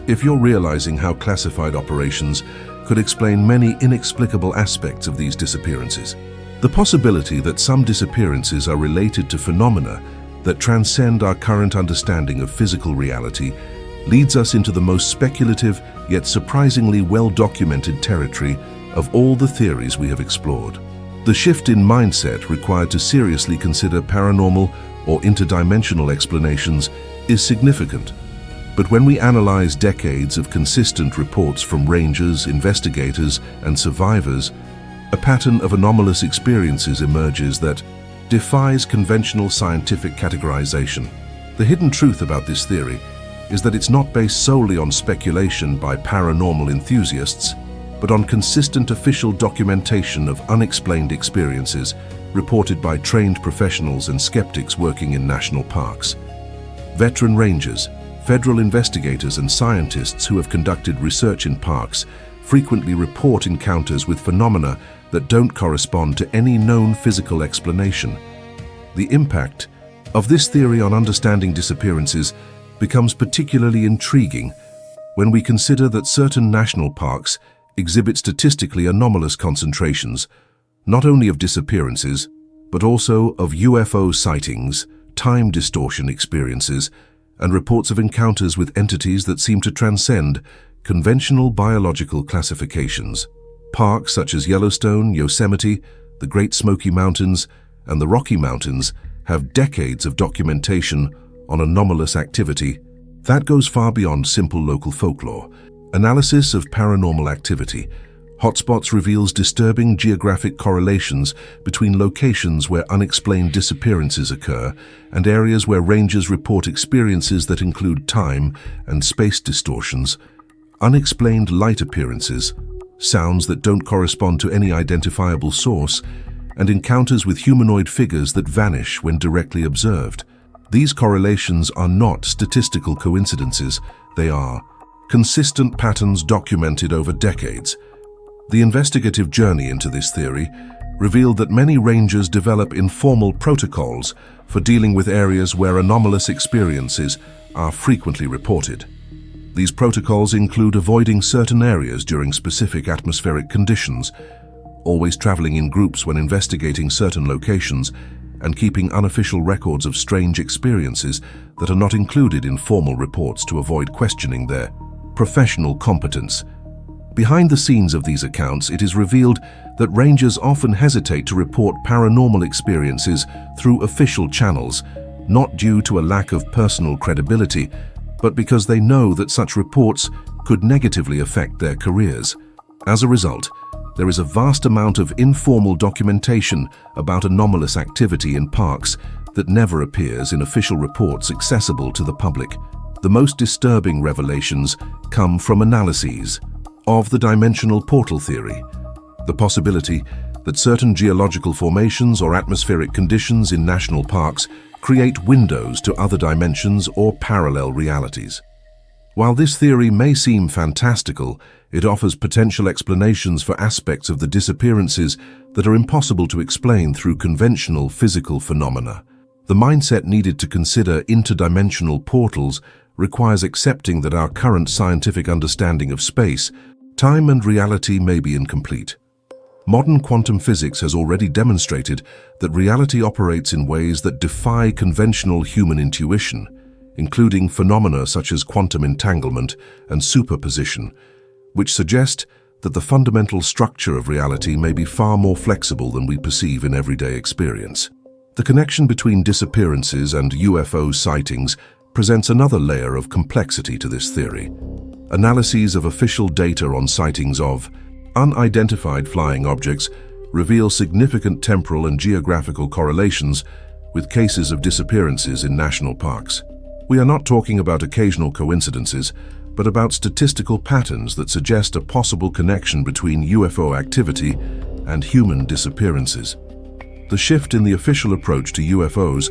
If you're realizing how classified operations could explain many inexplicable aspects of these disappearances. The possibility that some disappearances are related to phenomena that transcend our current understanding of physical reality leads us into the most speculative yet surprisingly well-documented territory of all the theories we have explored. The shift in mindset required to seriously consider paranormal or interdimensional explanations is significant. But when we analyze decades of consistent reports from rangers, investigators, and survivors, a pattern of anomalous experiences emerges that defies conventional scientific categorization. The hidden truth about this theory is that it's not based solely on speculation by paranormal enthusiasts, but on consistent official documentation of unexplained experiences reported by trained professionals and skeptics working in national parks. Veteran rangers, federal investigators, and scientists who have conducted research in parks frequently report encounters with phenomena that don't correspond to any known physical explanation. The impact of this theory on understanding disappearances becomes particularly intriguing when we consider that certain national parks exhibit statistically anomalous concentrations, not only of disappearances, but also of UFO sightings, time distortion experiences, and reports of encounters with entities that seem to transcend conventional biological classifications. Parks such as Yellowstone, Yosemite, the Great Smoky Mountains, and the Rocky Mountains have decades of documentation on anomalous activity that goes far beyond simple local folklore. Analysis of paranormal activity, Hotspots reveals disturbing geographic correlations between locations where unexplained disappearances occur and areas where rangers report experiences that include time and space distortions, unexplained light appearances, sounds that don't correspond to any identifiable source, and encounters with humanoid figures that vanish when directly observed. These correlations are not statistical coincidences, they are consistent patterns documented over decades. The investigative journey into this theory revealed that many rangers develop informal protocols for dealing with areas where anomalous experiences are frequently reported. These protocols include avoiding certain areas during specific atmospheric conditions, always traveling in groups when investigating certain locations, and keeping unofficial records of strange experiences that are not included in formal reports to avoid questioning their professional competence. Behind the scenes of these accounts, it is revealed that rangers often hesitate to report paranormal experiences through official channels, not due to a lack of personal credibility, but because they know that such reports could negatively affect their careers. As a result, there is a vast amount of informal documentation about anomalous activity in parks that never appears in official reports accessible to the public. The most disturbing revelations come from analyses of the dimensional portal theory, the possibility that certain geological formations or atmospheric conditions in national parks create windows to other dimensions or parallel realities. While this theory may seem fantastical, it offers potential explanations for aspects of the disappearances that are impossible to explain through conventional physical phenomena. The mindset needed to consider interdimensional portals requires accepting that our current scientific understanding of space, time and reality may be incomplete. Modern quantum physics has already demonstrated that reality operates in ways that defy conventional human intuition, including phenomena such as quantum entanglement and superposition, which suggest that the fundamental structure of reality may be far more flexible than we perceive in everyday experience. The connection between disappearances and UFO sightings presents another layer of complexity to this theory. Analyses of official data on sightings of unidentified flying objects reveal significant temporal and geographical correlations with cases of disappearances in national parks. We are not talking about occasional coincidences, but about statistical patterns that suggest a possible connection between UFO activity and human disappearances. The shift in the official approach to UFOs,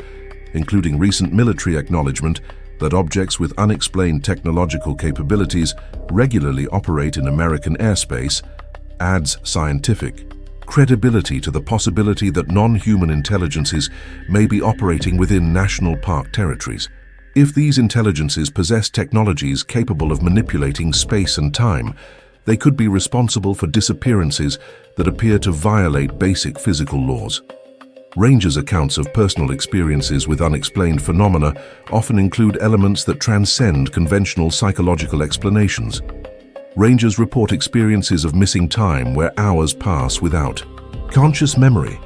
including recent military acknowledgement that objects with unexplained technological capabilities regularly operate in American airspace, adds scientific credibility to the possibility that non-human intelligences may be operating within national park territories. If these intelligences possess technologies capable of manipulating space and time, they could be responsible for disappearances that appear to violate basic physical laws. Rangers' accounts of personal experiences with unexplained phenomena often include elements that transcend conventional psychological explanations. Rangers report experiences of missing time where hours pass without conscious memory,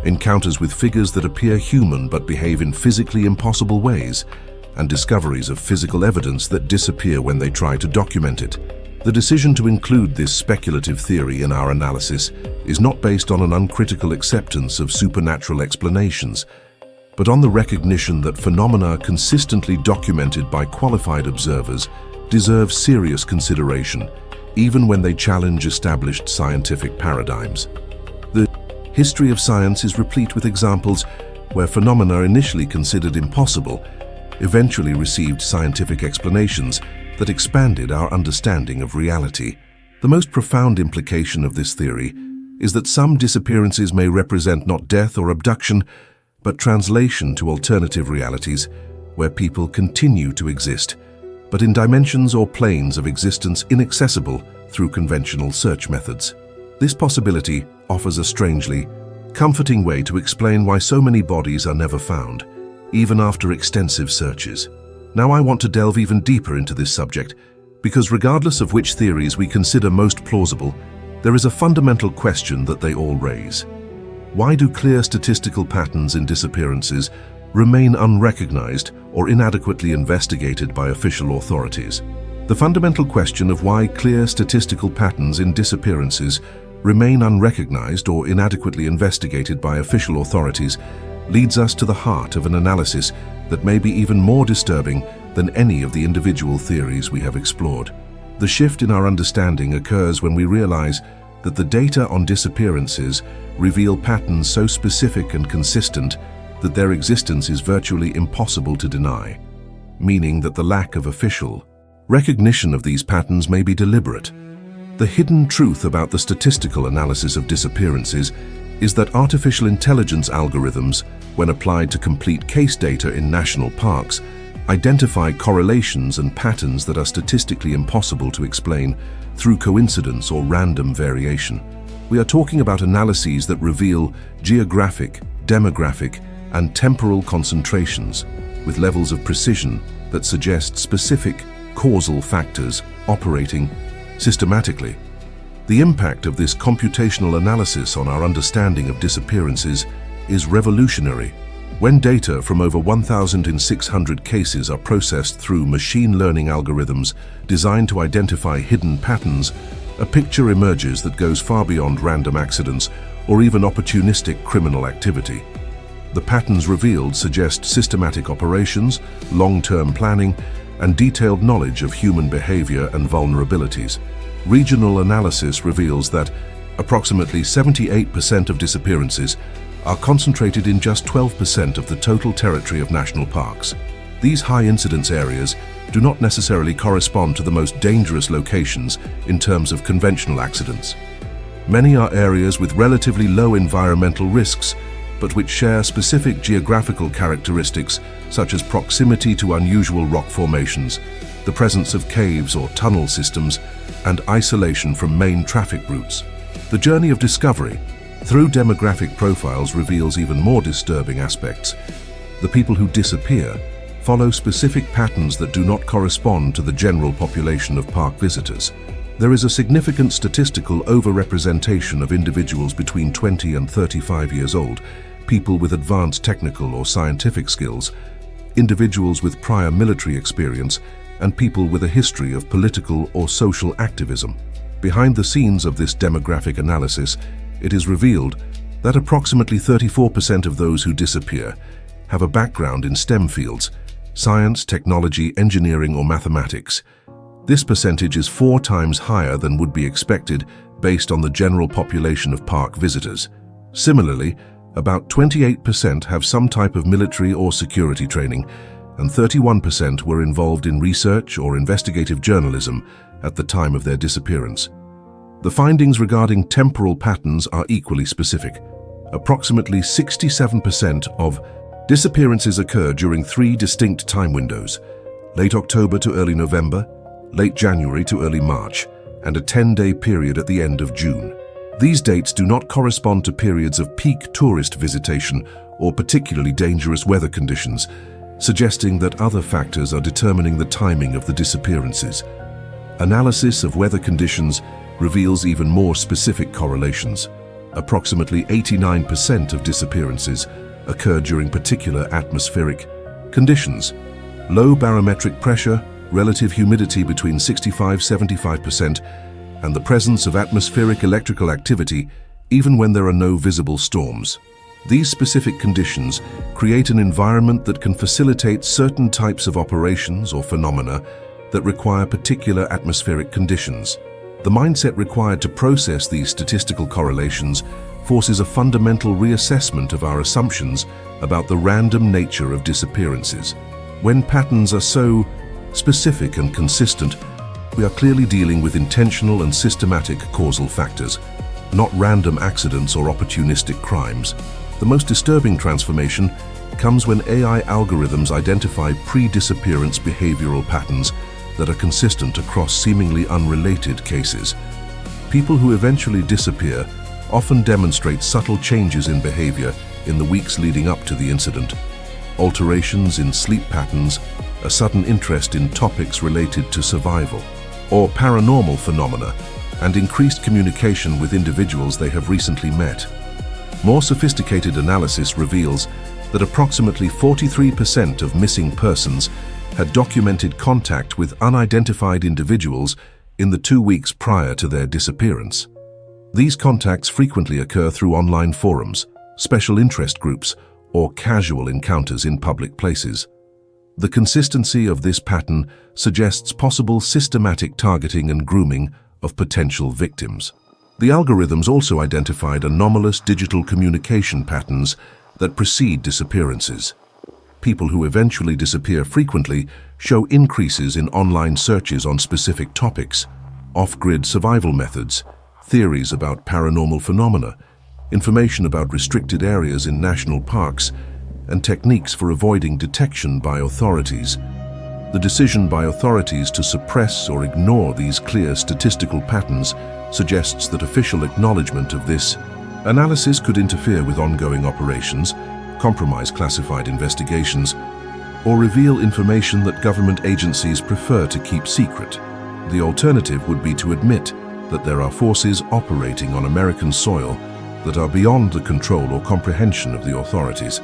encounters with figures that appear human but behave in physically impossible ways, and discoveries of physical evidence that disappear when they try to document it. The decision to include this speculative theory in our analysis is not based on an uncritical acceptance of supernatural explanations, but on the recognition that phenomena consistently documented by qualified observers deserve serious consideration, even when they challenge established scientific paradigms. The history of science is replete with examples where phenomena initially considered impossible eventually received scientific explanations that expanded our understanding of reality. The most profound implication of this theory is that some disappearances may represent not death or abduction, but translation to alternative realities where people continue to exist, but in dimensions or planes of existence inaccessible through conventional search methods. This possibility offers a strangely comforting way to explain why so many bodies are never found, even after extensive searches. Now I want to delve even deeper into this subject, because regardless of which theories we consider most plausible, there is a fundamental question that they all raise. Why do clear statistical patterns in disappearances remain unrecognized or inadequately investigated by official authorities? The fundamental question of why clear statistical patterns in disappearances remain unrecognized or inadequately investigated by official authorities leads us to the heart of an analysis that may be even more disturbing than any of the individual theories we have explored. The shift in our understanding occurs when we realize that the data on disappearances reveal patterns so specific and consistent that their existence is virtually impossible to deny, meaning that the lack of official recognition of these patterns may be deliberate. The hidden truth about the statistical analysis of disappearances is that artificial intelligence algorithms, when applied to complete case data in national parks, identify correlations and patterns that are statistically impossible to explain through coincidence or random variation. We are talking about analyses that reveal geographic, demographic, and temporal concentrations with levels of precision that suggest specific causal factors operating systematically. The impact of this computational analysis on our understanding of disappearances is revolutionary. When data from over 1,600 cases are processed through machine learning algorithms designed to identify hidden patterns, a picture emerges that goes far beyond random accidents or even opportunistic criminal activity. The patterns revealed suggest systematic operations, long-term planning, and detailed knowledge of human behavior and vulnerabilities. Regional analysis reveals that approximately 78% of disappearances are concentrated in just 12% of the total territory of national parks. These high-incidence areas do not necessarily correspond to the most dangerous locations in terms of conventional accidents. Many are areas with relatively low environmental risks, but which share specific geographical characteristics such as proximity to unusual rock formations, the presence of caves or tunnel systems, and isolation from main traffic routes. The journey of discovery through demographic profiles reveals even more disturbing aspects. The people who disappear follow specific patterns that do not correspond to the general population of park visitors. There is a significant statistical overrepresentation of individuals between 20 and 35 years old, people with advanced technical or scientific skills, individuals with prior military experience, and people with a history of political or social activism. Behind the scenes of this demographic analysis, it is revealed that approximately 34% of those who disappear have a background in STEM fields, science, technology, engineering, or mathematics. This percentage is 4 times higher than would be expected based on the general population of park visitors. Similarly, about 28% have some type of military or security training, and 31% were involved in research or investigative journalism at the time of their disappearance. The findings regarding temporal patterns are equally specific. Approximately 67% of disappearances occur during 3 distinct time windows: late October to early November, late January to early March, and a 10-day period at the end of June. These dates do not correspond to periods of peak tourist visitation or particularly dangerous weather conditions, suggesting that other factors are determining the timing of the disappearances. Analysis of weather conditions reveals even more specific correlations. Approximately 89% of disappearances occur during particular atmospheric conditions: low barometric pressure, relative humidity between 65–75%, and the presence of atmospheric electrical activity even when there are no visible storms. These specific conditions create an environment that can facilitate certain types of operations or phenomena that require particular atmospheric conditions. The mindset required to process these statistical correlations forces a fundamental reassessment of our assumptions about the random nature of disappearances. When patterns are so specific and consistent, we are clearly dealing with intentional and systematic causal factors, not random accidents or opportunistic crimes. The most disturbing transformation comes when AI algorithms identify pre-disappearance behavioral patterns that are consistent across seemingly unrelated cases. People who eventually disappear often demonstrate subtle changes in behavior in the weeks leading up to the incident. Alterations in sleep patterns, a sudden interest in topics related to survival, or paranormal phenomena, and increased communication with individuals they have recently met. More sophisticated analysis reveals that approximately 43% of missing persons had documented contact with unidentified individuals in the 2 weeks prior to their disappearance. These contacts frequently occur through online forums, special interest groups, or casual encounters in public places. The consistency of this pattern suggests possible systematic targeting and grooming of potential victims. The algorithms also identified anomalous digital communication patterns that precede disappearances. People who eventually disappear frequently show increases in online searches on specific topics, off-grid survival methods, theories about paranormal phenomena, information about restricted areas in national parks, and techniques for avoiding detection by authorities. The decision by authorities to suppress or ignore these clear statistical patterns suggests that official acknowledgement of this analysis could interfere with ongoing operations, compromise classified investigations, or reveal information that government agencies prefer to keep secret. The alternative would be to admit that there are forces operating on American soil that are beyond the control or comprehension of the authorities.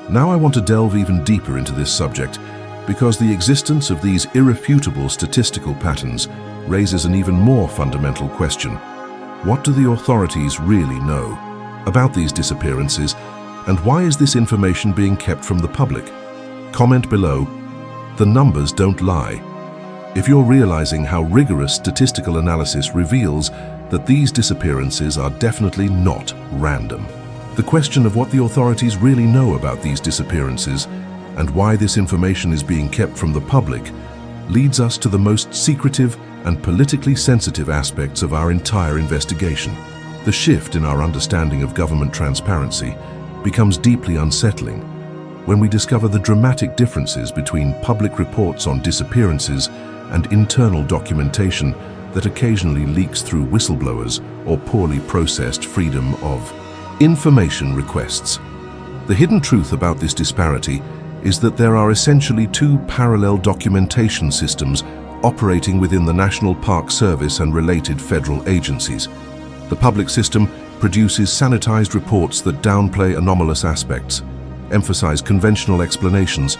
Now I want to delve even deeper into this subject because the existence of these irrefutable statistical patterns raises an even more fundamental question. What do the authorities really know about these disappearances, and why is this information being kept from the public? Comment below. The numbers don't lie. If you're realizing how rigorous statistical analysis reveals that these disappearances are definitely not random. The question of what the authorities really know about these disappearances and why this information is being kept from the public leads us to the most secretive and politically sensitive aspects of our entire investigation. The shift in our understanding of government transparency becomes deeply unsettling when we discover the dramatic differences between public reports on disappearances and internal documentation that occasionally leaks through whistleblowers or poorly processed Freedom of Information requests. The hidden truth about this disparity is that there are essentially two parallel documentation systems operating within the National Park Service and related federal agencies. The public system produces sanitized reports that downplay anomalous aspects, emphasize conventional explanations,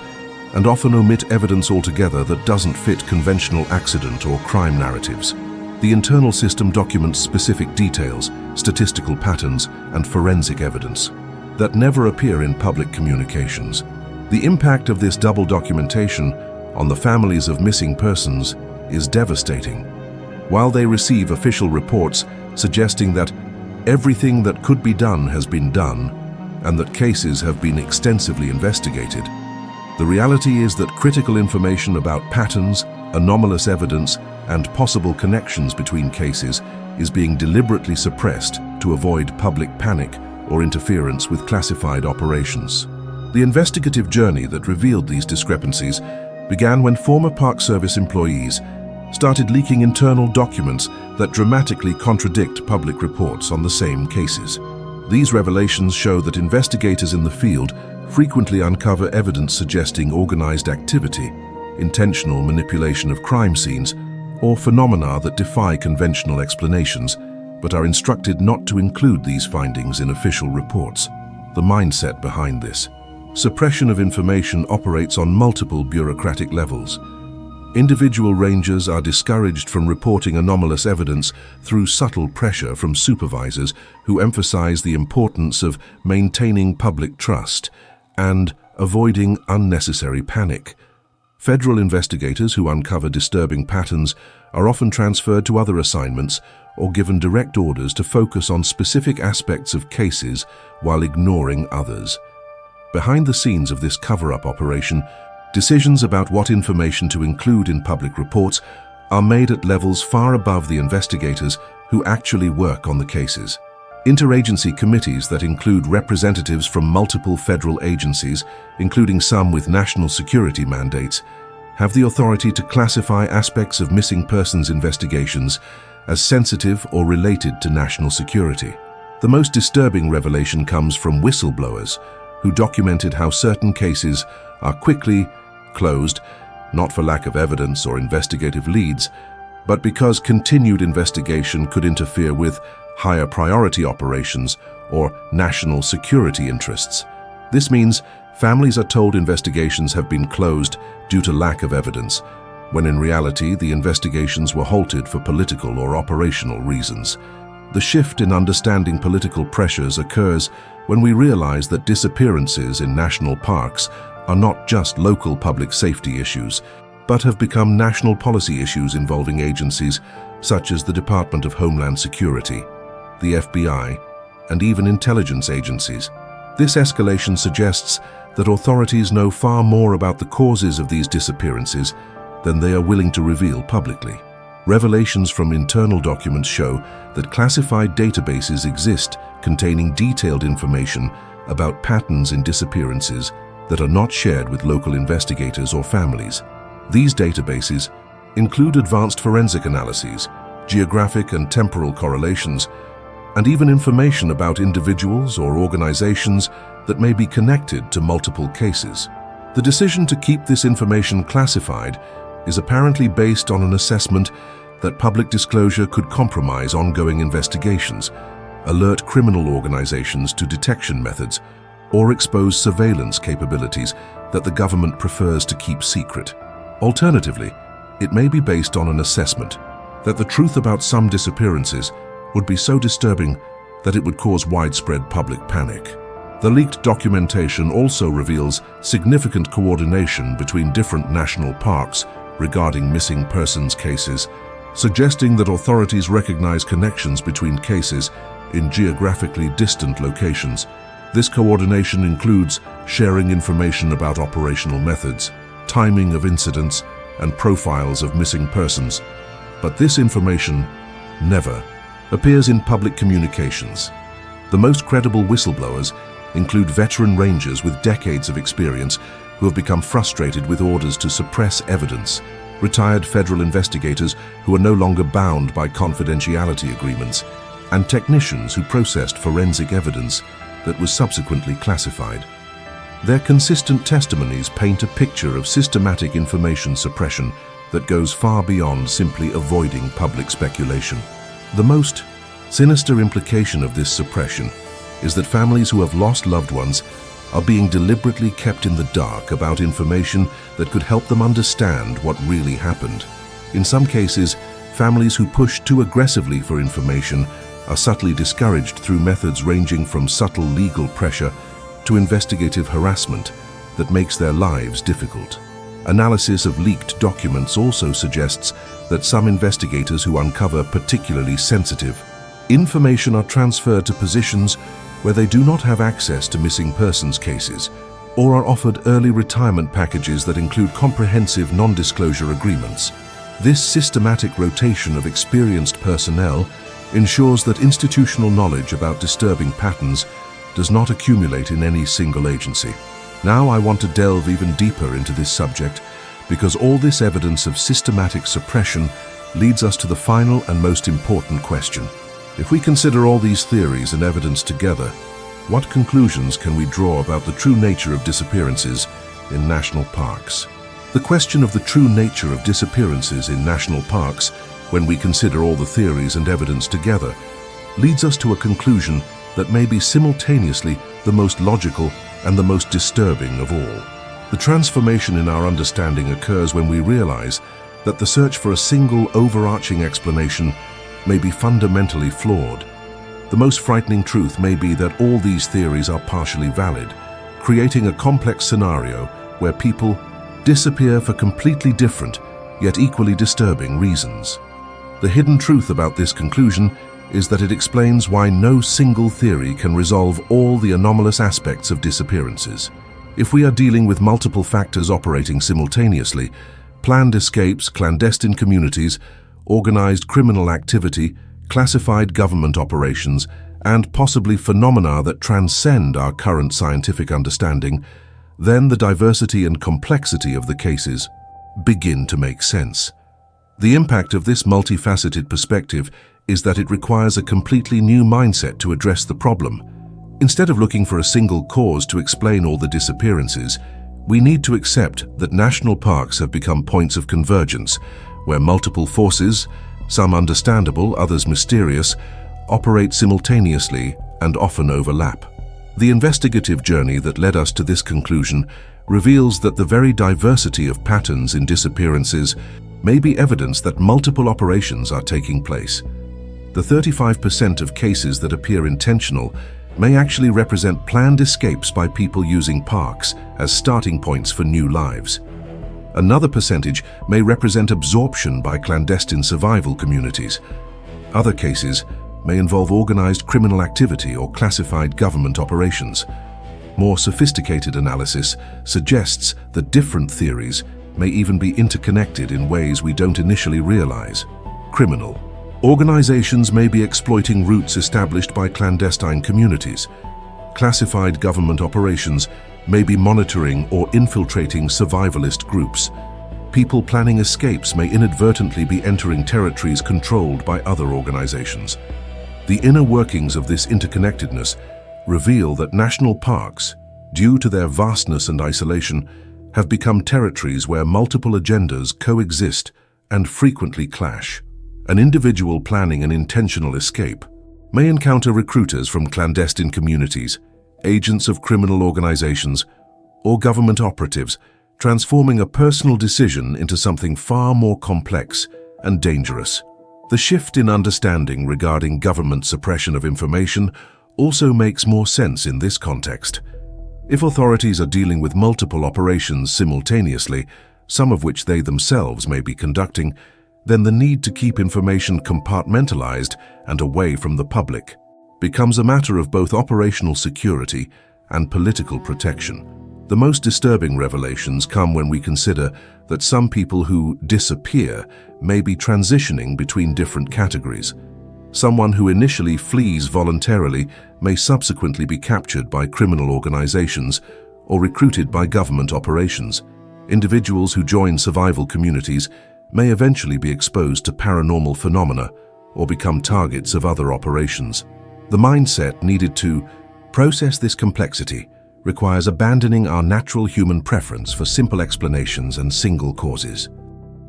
and often omit evidence altogether that doesn't fit conventional accident or crime narratives. The internal system documents specific details, statistical patterns, and forensic evidence that never appear in public communications. The impact of this double documentation on the families of missing persons is devastating. While they receive official reports suggesting that everything that could be done has been done and that cases have been extensively investigated, the reality is that critical information about patterns, anomalous evidence, and possible connections between cases is being deliberately suppressed to avoid public panic or interference with classified operations. The investigative journey that revealed these discrepancies began when former Park Service employees started leaking internal documents that dramatically contradict public reports on the same cases. These revelations show that investigators in the field frequently uncover evidence suggesting organized activity, intentional manipulation of crime scenes, or phenomena that defy conventional explanations, but are instructed not to include these findings in official reports. The mindset behind this suppression of information operates on multiple bureaucratic levels. Individual rangers are discouraged from reporting anomalous evidence through subtle pressure from supervisors who emphasize the importance of maintaining public trust and avoiding unnecessary panic. Federal investigators who uncover disturbing patterns are often transferred to other assignments or given direct orders to focus on specific aspects of cases while ignoring others. Behind the scenes of this cover-up operation, decisions about what information to include in public reports are made at levels far above the investigators who actually work on the cases. Interagency committees that include representatives from multiple federal agencies, including some with national security mandates, have the authority to classify aspects of missing persons investigations as sensitive or related to national security. The most disturbing revelation comes from whistleblowers who documented how certain cases are quickly closed, not for lack of evidence or investigative leads, but because continued investigation could interfere with higher priority operations or national security interests. This means Families are told investigations have been closed due to lack of evidence, when in reality the investigations were halted for political or operational reasons. The shift in understanding political pressures occurs when we realize that disappearances in national parks are not just local public safety issues, but have become national policy issues involving agencies such as the Department of Homeland Security, the FBI, and even intelligence agencies. This escalation suggests that authorities know far more about the causes of these disappearances than they are willing to reveal publicly. Revelations from internal documents show that classified databases exist containing detailed information about patterns in disappearances that are not shared with local investigators or families. These databases include advanced forensic analyses, geographic and temporal correlations, and even information about individuals or organizations that may be connected to multiple cases. The decision to keep this information classified is apparently based on an assessment that public disclosure could compromise ongoing investigations, alert criminal organizations to detection methods, or expose surveillance capabilities that the government prefers to keep secret. Alternatively, it may be based on an assessment that the truth about some disappearances would be so disturbing that it would cause widespread public panic. The leaked documentation also reveals significant coordination between different national parks regarding missing persons cases, suggesting that authorities recognize connections between cases in geographically distant locations. This coordination includes sharing information about operational methods, timing of incidents, and profiles of missing persons. But this information never appears in public communications. The most credible whistleblowers include veteran rangers with decades of experience who have become frustrated with orders to suppress evidence, retired federal investigators who are no longer bound by confidentiality agreements, and technicians who processed forensic evidence that was subsequently classified. Their consistent testimonies paint a picture of systematic information suppression that goes far beyond simply avoiding public speculation. The most sinister implication of this suppression is that families who have lost loved ones are being deliberately kept in the dark about information that could help them understand what really happened. In some cases, families who push too aggressively for information are subtly discouraged through methods ranging from subtle legal pressure to investigative harassment that makes their lives difficult. Analysis of leaked documents also suggests that some investigators who uncover particularly sensitive information are transferred to positions where they do not have access to missing persons cases, or are offered early retirement packages that include comprehensive non-disclosure agreements. This systematic rotation of experienced personnel ensures that institutional knowledge about disturbing patterns does not accumulate in any single agency. Now I want to delve even deeper into this subject because all this evidence of systematic suppression leads us to the final and most important question. If we consider all these theories and evidence together, what conclusions can we draw about the true nature of disappearances in national parks? The question of the true nature of disappearances in national parks, when we consider all the theories and evidence together, leads us to a conclusion that may be simultaneously the most logical and the most disturbing of all. The transformation in our understanding occurs when we realize that the search for a single overarching explanation may be fundamentally flawed. The most frightening truth may be that all these theories are partially valid, creating a complex scenario where people disappear for completely different, yet equally disturbing reasons. The hidden truth about this conclusion is that it explains why no single theory can resolve all the anomalous aspects of disappearances. If we are dealing with multiple factors operating simultaneously, planned escapes, clandestine communities, organized criminal activity, classified government operations, and possibly phenomena that transcend our current scientific understanding, then the diversity and complexity of the cases begin to make sense. The impact of this multifaceted perspective is that it requires a completely new mindset to address the problem. Instead of looking for a single cause to explain all the disappearances, we need to accept that national parks have become points of convergence, where multiple forces, some understandable, others mysterious, operate simultaneously and often overlap. The investigative journey that led us to this conclusion reveals that the very diversity of patterns in disappearances may be evidence that multiple operations are taking place. The 35% of cases that appear intentional may actually represent planned escapes by people using parks as starting points for new lives. Another percentage may represent absorption by clandestine survival communities. Other cases may involve organized criminal activity or classified government operations. More sophisticated analysis suggests that different theories may even be interconnected in ways we don't initially realize. Criminal organizations may be exploiting routes established by clandestine communities. Classified government operations may be monitoring or infiltrating survivalist groups. People planning escapes may inadvertently be entering territories controlled by other organizations. The inner workings of this interconnectedness reveal that national parks, due to their vastness and isolation, have become territories where multiple agendas coexist and frequently clash. An individual planning an intentional escape may encounter recruiters from clandestine communities, agents of criminal organizations, or government operatives, transforming a personal decision into something far more complex and dangerous. The shift in understanding regarding government suppression of information also makes more sense in this context. If authorities are dealing with multiple operations simultaneously, some of which they themselves may be conducting, then the need to keep information compartmentalized and away from the public becomes a matter of both operational security and political protection. The most disturbing revelations come when we consider that some people who disappear may be transitioning between different categories. Someone who initially flees voluntarily may subsequently be captured by criminal organizations or recruited by government operations. Individuals who join survival communities may eventually be exposed to paranormal phenomena or become targets of other operations. The mindset needed to process this complexity requires abandoning our natural human preference for simple explanations and single causes.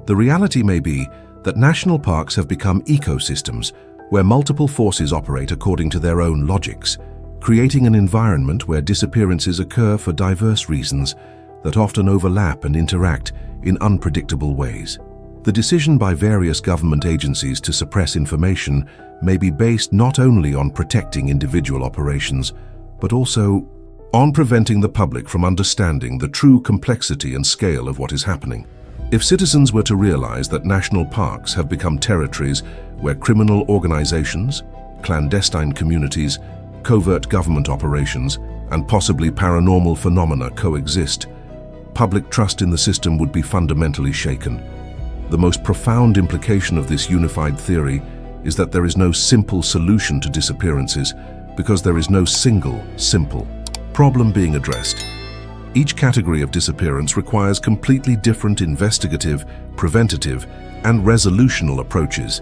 The reality may be that national parks have become ecosystems where multiple forces operate according to their own logics, creating an environment where disappearances occur for diverse reasons that often overlap and interact in unpredictable ways. The decision by various government agencies to suppress information may be based not only on protecting individual operations, but also on preventing the public from understanding the true complexity and scale of what is happening. If citizens were to realize that national parks have become territories where criminal organizations, clandestine communities, covert government operations, and possibly paranormal phenomena coexist, public trust in the system would be fundamentally shaken. The most profound implication of this unified theory is that there is no simple solution to disappearances because there is no single, simple problem being addressed. Each category of disappearance requires completely different investigative, preventative, and resolutional approaches.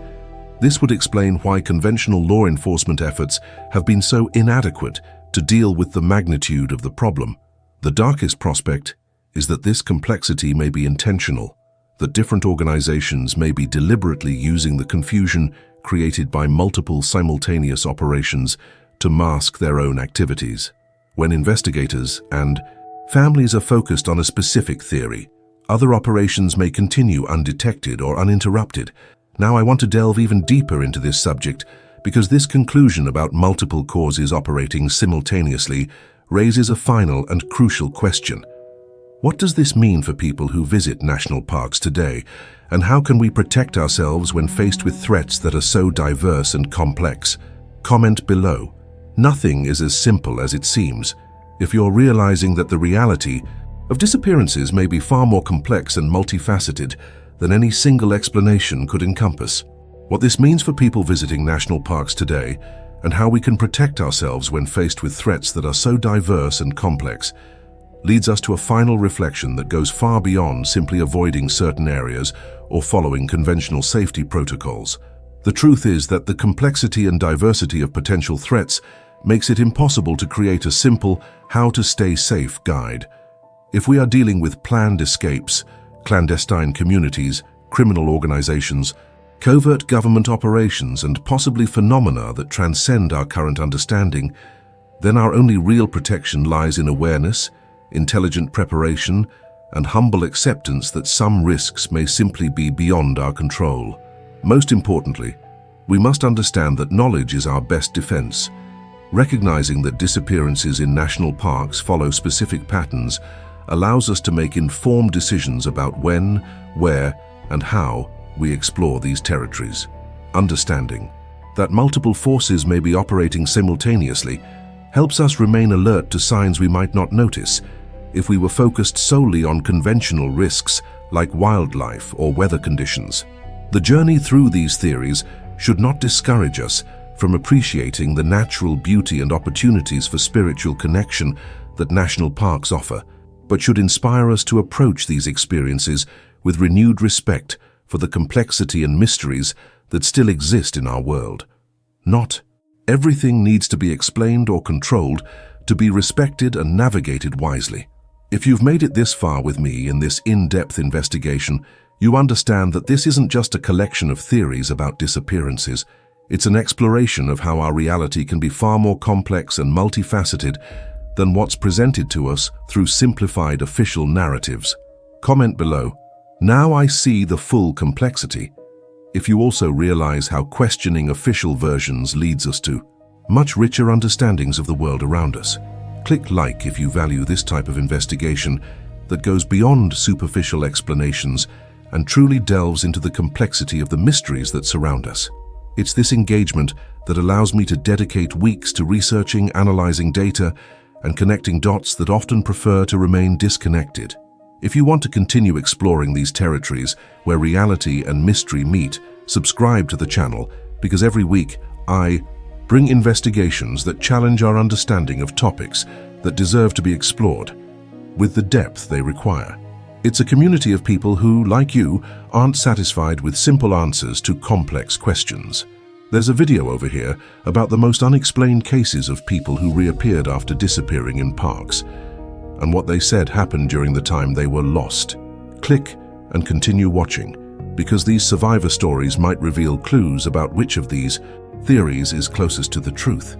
This would explain why conventional law enforcement efforts have been so inadequate to deal with the magnitude of the problem. The darkest prospect is that this complexity may be intentional, that different organizations may be deliberately using the confusion created by multiple simultaneous operations to mask their own activities. When investigators and families are focused on a specific theory, other operations may continue undetected or uninterrupted. Now I want to delve even deeper into this subject because this conclusion about multiple causes operating simultaneously raises a final and crucial question. What does this mean for people who visit national parks today, and how can we protect ourselves when faced with threats that are so diverse and complex? Comment below. Nothing is as simple as it seems. If you're realizing that the reality of disappearances may be far more complex and multifaceted than any single explanation could encompass. What this means for people visiting national parks today, and how we can protect ourselves when faced with threats that are so diverse and complex, leads us to a final reflection that goes far beyond simply avoiding certain areas or following conventional safety protocols. The truth is that the complexity and diversity of potential threats makes it impossible to create a simple how to stay safe guide. If we are dealing with planned escapes, clandestine communities, criminal organizations, covert government operations, and possibly phenomena that transcend our current understanding, then our only real protection lies in awareness, intelligent preparation, and humble acceptance that some risks may simply be beyond our control. Most importantly, we must understand that knowledge is our best defense. Recognizing that disappearances in national parks follow specific patterns allows us to make informed decisions about when, where, and how we explore these territories. Understanding that multiple forces may be operating simultaneously helps us remain alert to signs we might not notice if we were focused solely on conventional risks like wildlife or weather conditions. The journey through these theories should not discourage us from appreciating the natural beauty and opportunities for spiritual connection that national parks offer, but should inspire us to approach these experiences with renewed respect for the complexity and mysteries that still exist in our world. Not everything needs to be explained or controlled to be respected and navigated wisely. If you've made it this far with me in this in-depth investigation, you understand that this isn't just a collection of theories about disappearances. It's an exploration of how our reality can be far more complex and multifaceted than what's presented to us through simplified official narratives. Comment below. Now I see the full complexity. If you also realize how questioning official versions leads us to much richer understandings of the world around us. Click like if you value this type of investigation that goes beyond superficial explanations and truly delves into the complexity of the mysteries that surround us. It's this engagement that allows me to dedicate weeks to researching, analyzing data, and connecting dots that often prefer to remain disconnected. If you want to continue exploring these territories where reality and mystery meet, subscribe to the channel because every week I bring investigations that challenge our understanding of topics that deserve to be explored with the depth they require. It's a community of people who, like you, aren't satisfied with simple answers to complex questions. There's a video over here about the most unexplained cases of people who reappeared after disappearing in parks, and what they said happened during the time they were lost. Click and continue watching, because these survivor stories might reveal clues about which of these theories is closest to the truth.